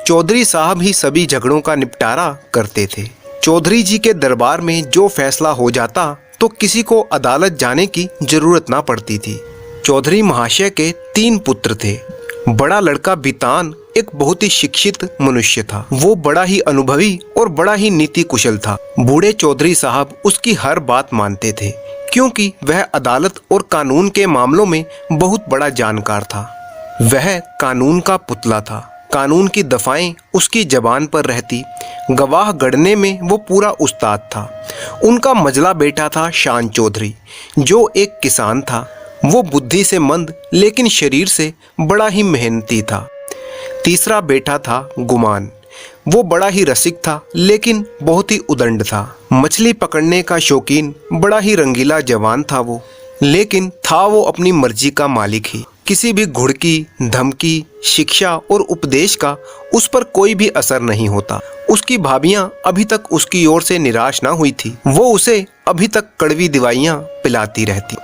चौधरी साहब ही सभी झगड़ों का निपटारा करते थे। चौधरी जी के दरबार में जो फैसला हो जाता तो किसी को अदालत जाने की जरूरत ना पड़ती थी। चौधरी महाशय के 3 पुत्र थे। बड़ा लड़का बितान एक बहुत ही शिक्षित मनुष्य था। वो बड़ा ही अनुभवी और बड़ा ही नीति कुशल था। बूढ़े चौधरी साहब उसकी हर बात मानते थे, क्योंकि वह अदालत और कानून के मामलों में बहुत बड़ा जानकार था। वह कानून का पुतला था। कानून की दफाएं उसकी जबान पर रहती। गवाह गढ़ने में वो पूरा उस्ताद था। उनका मझला बेटा था शान चौधरी, जो एक किसान था। वो बुद्धि से मंद लेकिन शरीर से बड़ा ही मेहनती था। तीसरा बेटा था गुमान। वो बड़ा ही रसिक था लेकिन बहुत ही उदंड था। मछली पकड़ने का शौकीन बड़ा ही रंगीला जवान था वो, लेकिन था वो अपनी मर्जी का मालिक ही। किसी भी घुड़की, धमकी, शिक्षा और उपदेश का उस पर कोई भी असर नहीं होता। उसकी भाभियां अभी तक उसकी ओर से निराश ना हुई थी। वो उसे अभी तक कड़वी दवाइयां पिलाती रहती,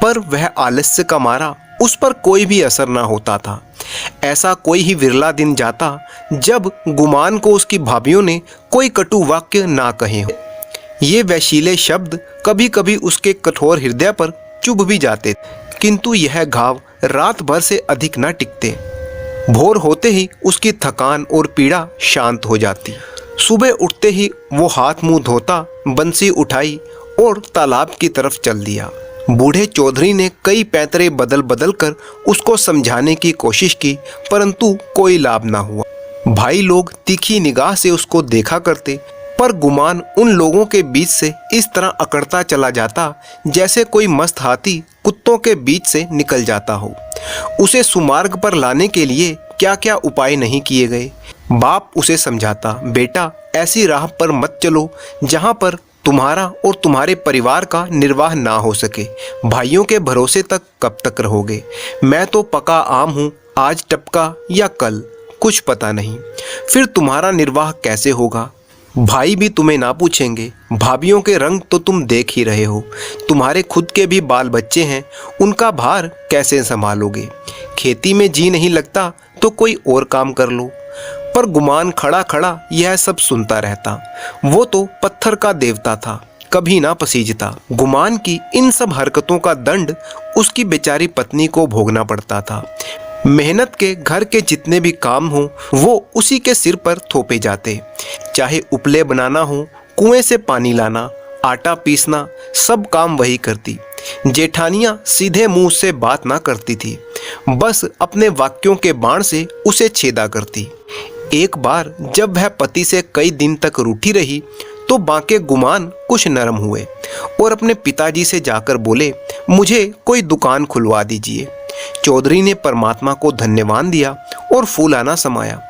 पर वह आलस्य का मारा उस पर कोई भी असर ना होता था। ऐसा कोई ही विरला दिन जाता जब गुमान को उसकी भाभियों ने कोई कटु वाक्य ना कहे हो। ये वैशीले शब्द कभी कभी उसके कठोर हृदय पर चुभ भी जाते थे। किंतु यह घाव रात भर से अधिक न टिकते। भोर होते ही उसकी थकान और पीड़ा शांत हो जाती। सुबह उठते ही वो हाथ मुंह धोता, बंसी उठाई और तालाब की तरफ चल दिया। बूढ़े चौधरी ने कई पैंतरे बदल बदल कर उसको समझाने की कोशिश की, परंतु कोई लाभ ना हुआ। भाई लोग तीखी निगाह से उसको देखा करते, पर गुमान उन लोगों के बीच से इस तरह अकड़ता चला जाता जैसे कोई मस्त हाथी कुत्तों के बीच से निकल जाता हो। उसे सुमार्ग पर लाने के लिए क्या क्या उपाय नहीं किए गए। बाप उसे समझाता, बेटा ऐसी राह पर मत चलो जहाँ पर तुम्हारा और तुम्हारे परिवार का निर्वाह ना हो सके। भाइयों के भरोसे तक कब तक रहोगे? मैं तो पका आम हूँ, आज टपका या कल कुछ पता नहीं, फिर तुम्हारा निर्वाह कैसे होगा? भाई भी तुम्हें ना पूछेंगे। भाभीियों के रंग तो तुम देख ही रहे हो। तुम्हारे खुद के भी बाल बच्चे हैं, उनका भार कैसे संभालोगे? खेती में जी नहीं लगता तो कोई और काम कर लो। पर गुमान खड़ा खड़ा यह सब सुनता रहता। वो तो पत्थर का देवता था, कभी ना पसीजता। गुमान की इन सब हरकतों का दंड उसकी बेचारी पत्नी को भोगना पड़ता था। मेहनत के घर के जितने भी काम हो वो उसी के सिर पर थोपे जाते। चाहे उपले बनाना हो, कुएं से पानी लाना, आटा पीसना, सब काम वही करती। जेठानियां सीधे मुंह से बात ना करती थी, बस अपने वाक्यों के बाण से उसे छेदा करती। एक बार जब वह पति से कई दिन तक रूठी रही तो बांके गुमान कुछ नरम हुए और अपने पिताजी से जाकर बोले, मुझे कोई दुकान खुलवा दीजिए। चौधरी ने परमात्मा को धन्यवाद दिया और फूलाना समाया।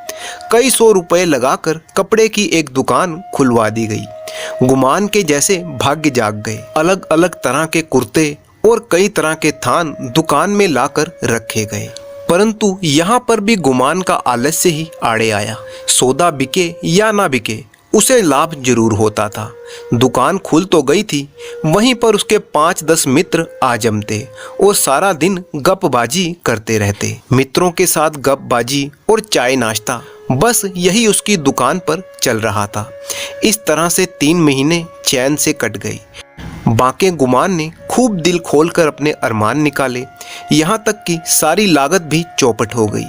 कई सौ रुपए लगाकर कपड़े की एक दुकान खुलवा दी गई। गुमान के जैसे भाग्य जाग गए। अलग अलग तरह के कुर्ते और कई तरह के थान दुकान में लाकर रखे गए, परंतु यहाँ पर भी गुमान का आलस्य ही आड़े आया। सौदा बिके या ना बिके, उसे लाभ जरूर होता था। दुकान खुल तो गई थी, वहीं पर उसके 5-10 मित्र आ जमते और सारा दिन गपबाजी करते रहते। मित्रों के साथ गपबाजी और चाय नाश्ता, बस यही उसकी दुकान पर चल रहा था। इस तरह से 3 महीने चैन से कट गए। बांके गुमान ने खूब दिल खोलकर अपने अरमान निकाले, यहाँ तक कि सारी लागत भी चौपट हो गई।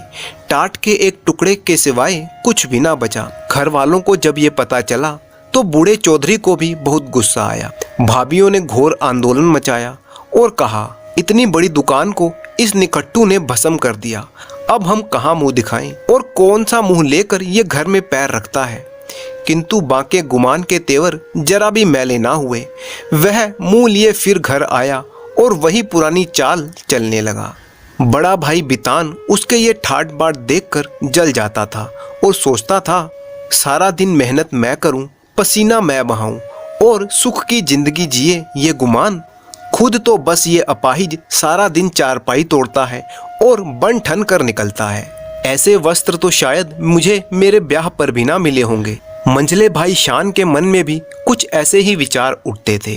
टाट के एक टुकड़े के सिवाय कुछ भी ना बचा। घर वालों को जब ये पता चला तो बूढ़े चौधरी को भी बहुत गुस्सा आया। भाभीियों ने घोर आंदोलन मचाया और कहा, इतनी बड़ी दुकान को इस निकट्टू ने भस्म कर दिया, अब हम कहाँ मुंह दिखाएं और कौन सा मुंह लेकर ये घर में पैर रखता है। किंतु बांके गुमान के तेवर जरा भी मैले ना हुए। वह मुंह लिए फिर घर आया और वही पुरानी चाल चलने लगा। बड़ा भाई बितान उसके ये ठाट बाट देखकर जल जाता था और सोचता था, सारा दिन मेहनत मैं करूं, पसीना मैं बहाऊं और सुख की जिंदगी जिए ये गुमान। खुद तो बस ये अपाहिज सारा दिन चारपाई तोड़ता है और बन ठन कर निकलता है। ऐसे वस्त्र तो शायद मुझे मेरे ब्याह पर भी ना मिले होंगे। मंझले भाई शान के मन में भी कुछ ऐसे ही विचार उठते थे।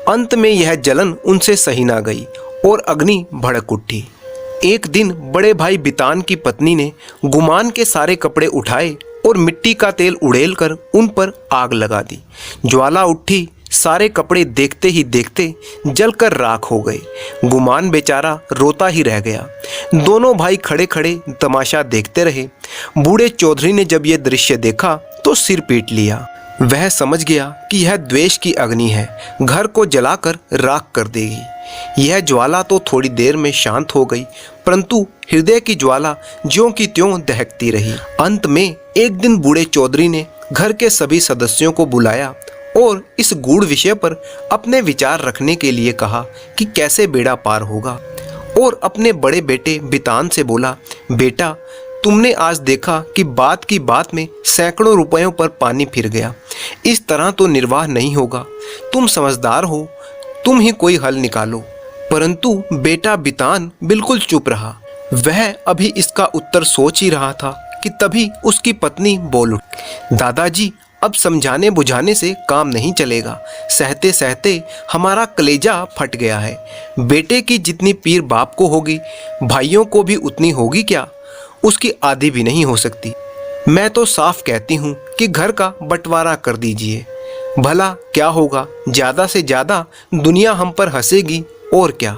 अंत में यह जलन उनसे सही ना गई और अग्नि भड़क उठी। एक दिन बड़े भाई बितान की पत्नी ने गुमान के सारे कपड़े उठाए और मिट्टी का तेल उड़ेल कर उन पर आग लगा दी। ज्वाला उठी, सारे कपड़े देखते ही देखते जलकर राख हो गए। गुमान बेचारा रोता ही रह गया। दोनों भाई खड़े खड़े तमाशा देखते रहे। बूढ़े चौधरी ने जब यह दृश्य देखा तो सिर पीट लिया। वह समझ गया कि यह द्वेष की अग्नि है, घर को जलाकर राख कर देगी। यह ज्वाला तो थोड़ी देर में शांत हो गई, परंतु हृदय की ज्वाला ज्यों की त्यों दहकती रही। अंत में एक दिन बूढ़े चौधरी ने घर के सभी सदस्यों को बुलाया और इस गूढ़ विषय पर अपने विचार रखने के लिए कहा कि कैसे बेड़ा पार होगा, और अपने बड़े बेटे बितान से बोला, बेटा तुमने आज देखा कि बात की बात में सैकड़ों रुपयों पर पानी फिर गया। इस तरह तो निर्वाह नहीं होगा। तुम समझदार हो, तुम ही कोई हल निकालो। परंतु बेटा बितान बिल्कुल चुप रहा। वह अभी इसका उत्तर सोच ही रहा था कि तभी उसकी पत्नी बोल उठी, दादाजी अब समझाने बुझाने से काम नहीं चलेगा। सहते सहते हमारा कलेजा फट गया है। बेटे की जितनी पीर बाप को होगी, भाइयों को भी उतनी होगी क्या? उसकी आधी भी नहीं हो सकती। मैं तो साफ कहती हूँ कि घर का बंटवारा कर दीजिए। भला क्या होगा, ज़्यादा से ज़्यादा दुनिया हम पर हंसेगी और क्या।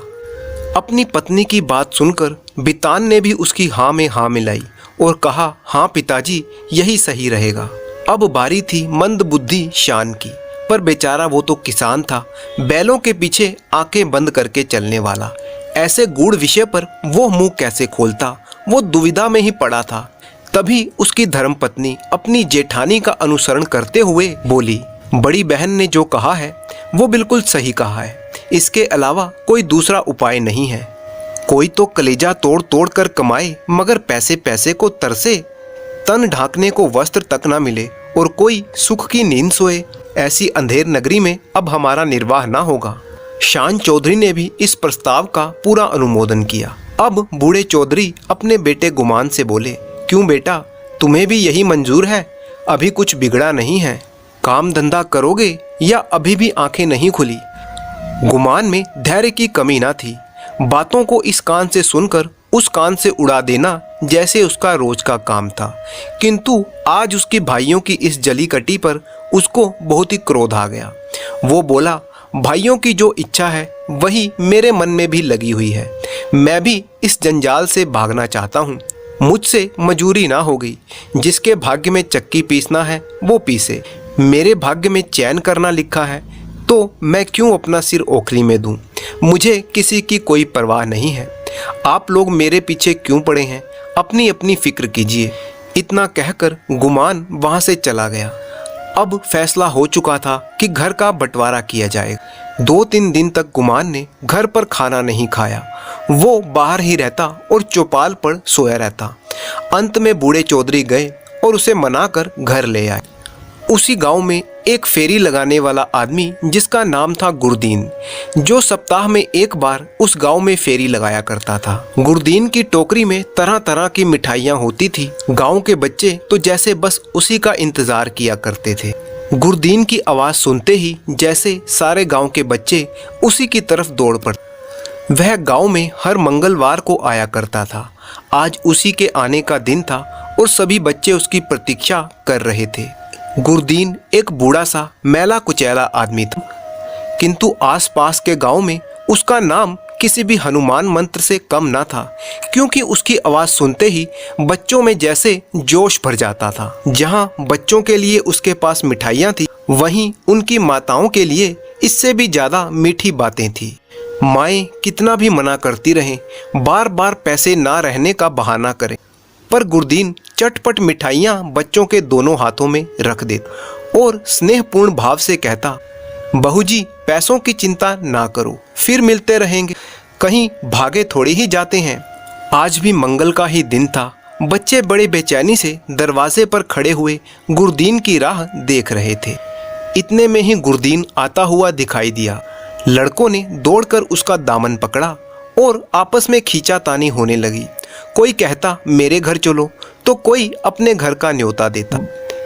अपनी पत्नी की बात सुनकर बितान ने भी उसकी हाँ में हाँ मिलाई और कहा, हाँ पिताजी, यही सही रहेगा। अब बारी थी मंद बुद्धि शान की, पर बेचारा वो तो किसान था, बैलों के पीछे आंखें बंद करके चलने वाला। ऐसे गूढ़ विषय पर वो मुंह कैसे खोलता, वो दुविधा में ही पड़ा था। तभी उसकी धर्मपत्नी अपनी जेठानी का अनुसरण करते हुए बोली, बड़ी बहन ने जो कहा है वो बिल्कुल सही कहा है, इसके अलावा कोई दूसरा उपाय नहीं है। कोई तो कलेजा तोड़ तोड़ कर कमाए मगर पैसे पैसे को तरसे, तन ढांकने को वस्त्र तक ना मिले और कोई सुख की नींद सोए। ऐसी अंधेर नगरी में अब हमारा निर्वाह ना होगा। शान चौधरी ने भी इस प्रस्ताव का पूरा अनुमोदन किया। अब बूढ़े चौधरी अपने बेटे गुमान से बोले, क्यों बेटा, तुम्हें भी यही मंजूर है? अभी कुछ बिगड़ा नहीं है, काम धंधा करोगे या अभी भी आंखें नहीं खुली? गुमान में धैर्य की कमी ना थी। बातों को इस कान से सुनकर उस कान से उड़ा देना जैसे उसका रोज का काम था। किंतु आज उसके भाइयों की इस जली कटी पर उसको बहुत ही क्रोध आ गया। वो बोला, भाइयों की जो इच्छा है वही मेरे मन में भी लगी हुई है। मैं भी इस जंजाल से भागना चाहता हूँ। मुझसे मजूरी ना हो गई। जिसके भाग्य में चक्की पीसना है वो पीसे। मेरे भाग्य में चैन करना लिखा है तो मैं क्यों अपना सिर ओखली में दूं? मुझे किसी की कोई परवाह नहीं है। आप लोग मेरे पीछे क्यों पड़े हैं? अपनी अपनी फिक्र कीजिए। इतना कहकर गुमान वहां से चला गया। अब फैसला हो चुका था कि घर का बंटवारा किया जाएगा। 2-3 दिन तक गुमान ने घर पर खाना नहीं खाया। वो बाहर ही रहता और चौपाल पर सोया रहता। अंत में बूढ़े चौधरी गए और उसे मनाकर घर ले आए। उसी गांव में एक फेरी लगाने वाला आदमी जिसका नाम था गुरदीन, जो सप्ताह में एक बार उस गांव में फेरी लगाया करता था। गुरदीन की टोकरी में तरह तरह की मिठाइयां होती थी। गांव के बच्चे तो जैसे बस उसी का इंतजार किया करते थे। गुरदीन की आवाज सुनते ही जैसे सारे गांव के बच्चे उसी की तरफ दौड़ पड़ते। वह गांव में हर मंगलवार को आया करता था। आज उसी के आने का दिन था और सभी बच्चे उसकी प्रतीक्षा कर रहे थे। गुरदीन एक बूढ़ा सा मैला कुचैला आदमी था, किंतु आसपास के गांव में उसका नाम किसी भी हनुमान मंत्र से कम ना था, क्योंकि उसकी आवाज़ सुनते ही बच्चों में जैसे जोश भर जाता था। जहां बच्चों के लिए उसके पास मिठाइयाँ थी, वहीं उनकी माताओं के लिए इससे भी ज़्यादा मीठी बातें थी। माएँ कितना भी मना करती रहें, बार बार पैसे ना रहने का बहाना करें, पर गुरदीन चटपट मिठाइयाँ बच्चों के दोनों हाथों में रख देता और स्नेहपूर्ण भाव से कहता, बहू जी, पैसों की चिंता ना करो, फिर मिलते रहेंगे, कहीं भागे थोड़ी ही जाते हैं। आज भी मंगल का ही दिन था। बच्चे बड़े बेचैनी से दरवाजे पर खड़े हुए गुरदीन की राह देख रहे थे। इतने में ही गुरदीन आता हुआ दिखाई दिया। लड़कों ने दौड़कर उसका दामन पकड़ा और आपस में खींचातानी होने लगी। कोई कहता मेरे घर चलो, तो कोई अपने घर का न्योता देता।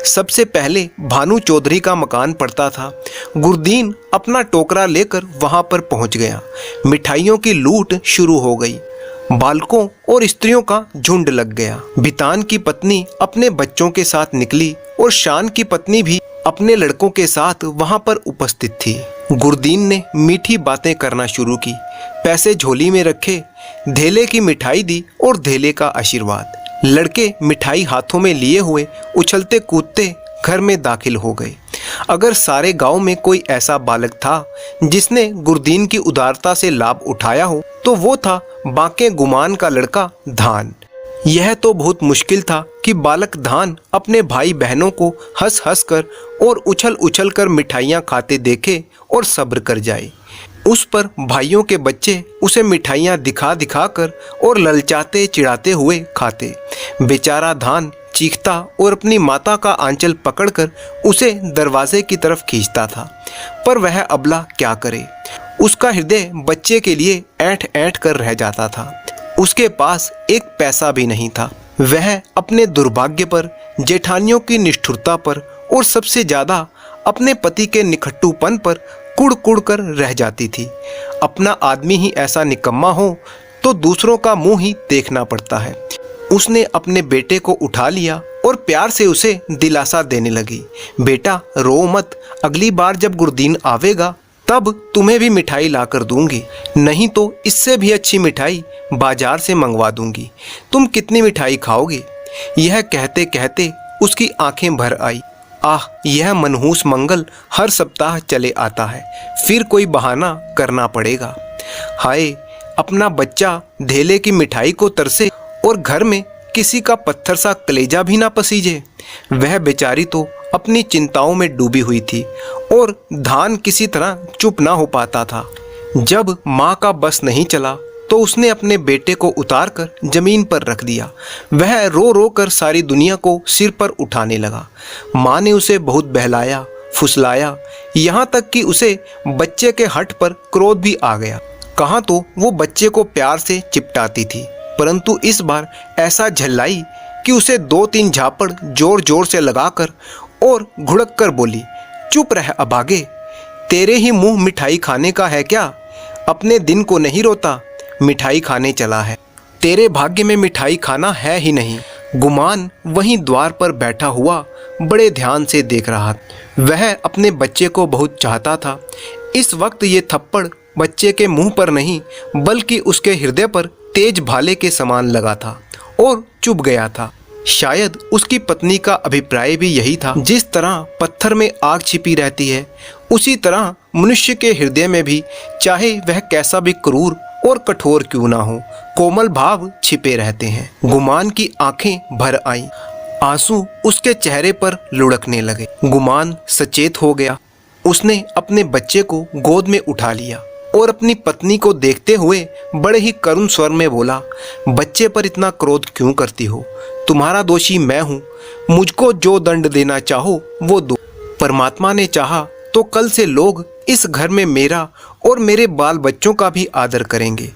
सबसे पहले भानु चौधरी का मकान पड़ता था। गुरदीन अपना टोकरा लेकर वहां पर पहुंच गया। मिठाइयों की लूट शुरू हो गई। बालकों और स्त्रियों का झुंड लग गया। बितान की पत्नी अपने बच्चों के साथ निकली और शान की पत्नी भी अपने लड़कों के साथ वहां पर उपस्थित थी। गुरदीन ने मीठी बातें करना शुरू की। पैसे झोली में रखे, धेले की मिठाई दी और धेले का आशीर्वाद। लड़के मिठाई हाथों में लिए हुए उछलते कूदते घर में दाखिल हो गए। अगर सारे गांव में कोई ऐसा बालक था जिसने गुरदीन की उदारता से लाभ उठाया हो, तो वो था बांके गुमान का लड़का धान। यह तो बहुत मुश्किल था कि बालक धान अपने भाई बहनों को हंस हंस कर और उछल उछल कर मिठाइयाँ खाते देखे और सब्र कर जाए। उस पर भाइयों के बच्चे उसे मिठाइयाँ दिखा दिखा कर और ललचाते चिढ़ाते हुए खाते। बेचारा धान चीखता और अपनी माता का आंचल पकड़कर उसे दरवाजे की तरफ खींचता था, पर वह अबला क्या करे। उसका हृदय बच्चे के लिए ऐंठ ऐंठ कर रह जाता था। उसके पास एक पैसा भी नहीं था। वह अपने दुर्भाग्य पर, जेठानियों की निष्ठुरता पर और सबसे ज़्यादा अपने पति के निखट्टूपन पर कुड़ कुड़ कर रह जाती थी। अपना आदमी ही ऐसा निकम्मा हो तो दूसरों का मुंह ही देखना पड़ता है। उसने अपने बेटे को उठा लिया और प्यार से उसे दिलासा देने लगी। बेटा रो मत, अगली बार जब गुरदीन आवेगा तब तुम्हें भी मिठाई लाकर दूंगी, नहीं तो इससे भी अच्छी मिठाई बाजार से मंगवा दूंगी। तुम कितनी मिठाई खाओगे? यह कहते कहते उसकी आंखें भर आई। आह, यह मनहूस मंगल हर सप्ताह चले आता है, फिर कोई बहाना करना पड़ेगा। हाय, अपना बच्चा धेले की मिठाई को तरसे और घर में किसी का पत्थर सा कलेजा भी ना पसीजे। वह बेचारी तो अपनी चिंताओं में डूबी हुई थी और धान किसी तरह चुप ना हो पाता था। जब माँ का बस नहीं चला तो उसने अपने बेटे को उतारकर जमीन पर रख दिया। वह रो रो कर सारी दुनिया को सिर पर उठाने लगा। माँ ने उसे बहुत बहलाया फुसलाया, यहाँ तक कि उसे बच्चे के हठ पर क्रोध भी आ गया। कहाँ तो वो बच्चे को प्यार से चिपटाती थी, परंतु इस बार ऐसा झल्लाई कि उसे 2-3 झापड़ जोर जोर से लगाकर और घुड़क कर बोली, चुप रह अभागे, तेरे ही मुंह मिठाई खाने का है क्या? अपने दिन को नहीं रोता, मिठाई खाने चला है। तेरे भाग्य में मिठाई खाना है ही नहीं। गुमान वहीं द्वार पर बैठा हुआ बड़े ध्यान से देख रहा था। वह अपने बच्चे को बहुत चाहता था। इस वक्त ये थप्पड़ बच्चे के मुंह पर नहीं बल्कि उसके हृदय पर तेज भाले के समान लगा था और चुभ गया था। शायद उसकी पत्नी का अभिप्राय भी यही था। जिस तरह पत्थर में आग छिपी रहती है, उसी तरह मनुष्य के हृदय में भी, चाहे वह कैसा भी क्रूर और कठोर क्यों ना हो, कोमल भाव छिपे रहते हैं। गुमान की आंखें भर आईं, आंसू उसके चेहरे पर लुढ़कने लगे। गुमान सचेत हो गया। उसने अपने बच्चे को गोद में उठा लिया और अपनी पत्नी को देखते हुए बड़े ही करुण स्वर में बोला, बच्चे पर इतना क्रोध क्यों करती हो? तुम्हारा दोषी मैं हूँ। मुझको जो दंड देना चाहो वो दो। परमात्मा ने चाहा तो कल से लोग इस घर में मेरा और मेरे बाल बच्चों का भी आदर करेंगे।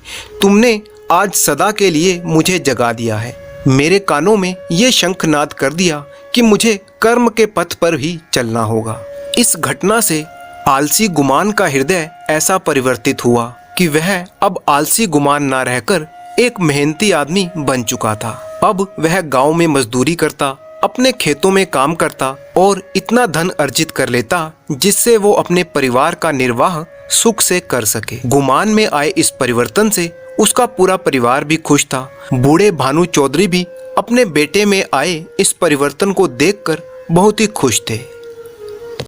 तुमने आज सदा के लिए मुझे जगा दिया है। मेरे कानों में ये शंखनाद कर दिया कि मुझे कर्म के पथ पर ही चलना होगा। इस घटना से आलसी गुमान का हृदय ऐसा परिवर्तित हुआ कि वह अब आलसी गुमान ना रहकर एक मेहनती आदमी बन चुका था। अब वह गांव में मजदूरी करता, अपने खेतों में काम करता और इतना धन अर्जित कर लेता जिससे वो अपने परिवार का निर्वाह सुख से कर सके। गुमान में आए इस परिवर्तन से उसका पूरा परिवार भी खुश था। बूढ़े भानु चौधरी भी अपने बेटे में आए इस परिवर्तन को देखकर बहुत ही खुश थे।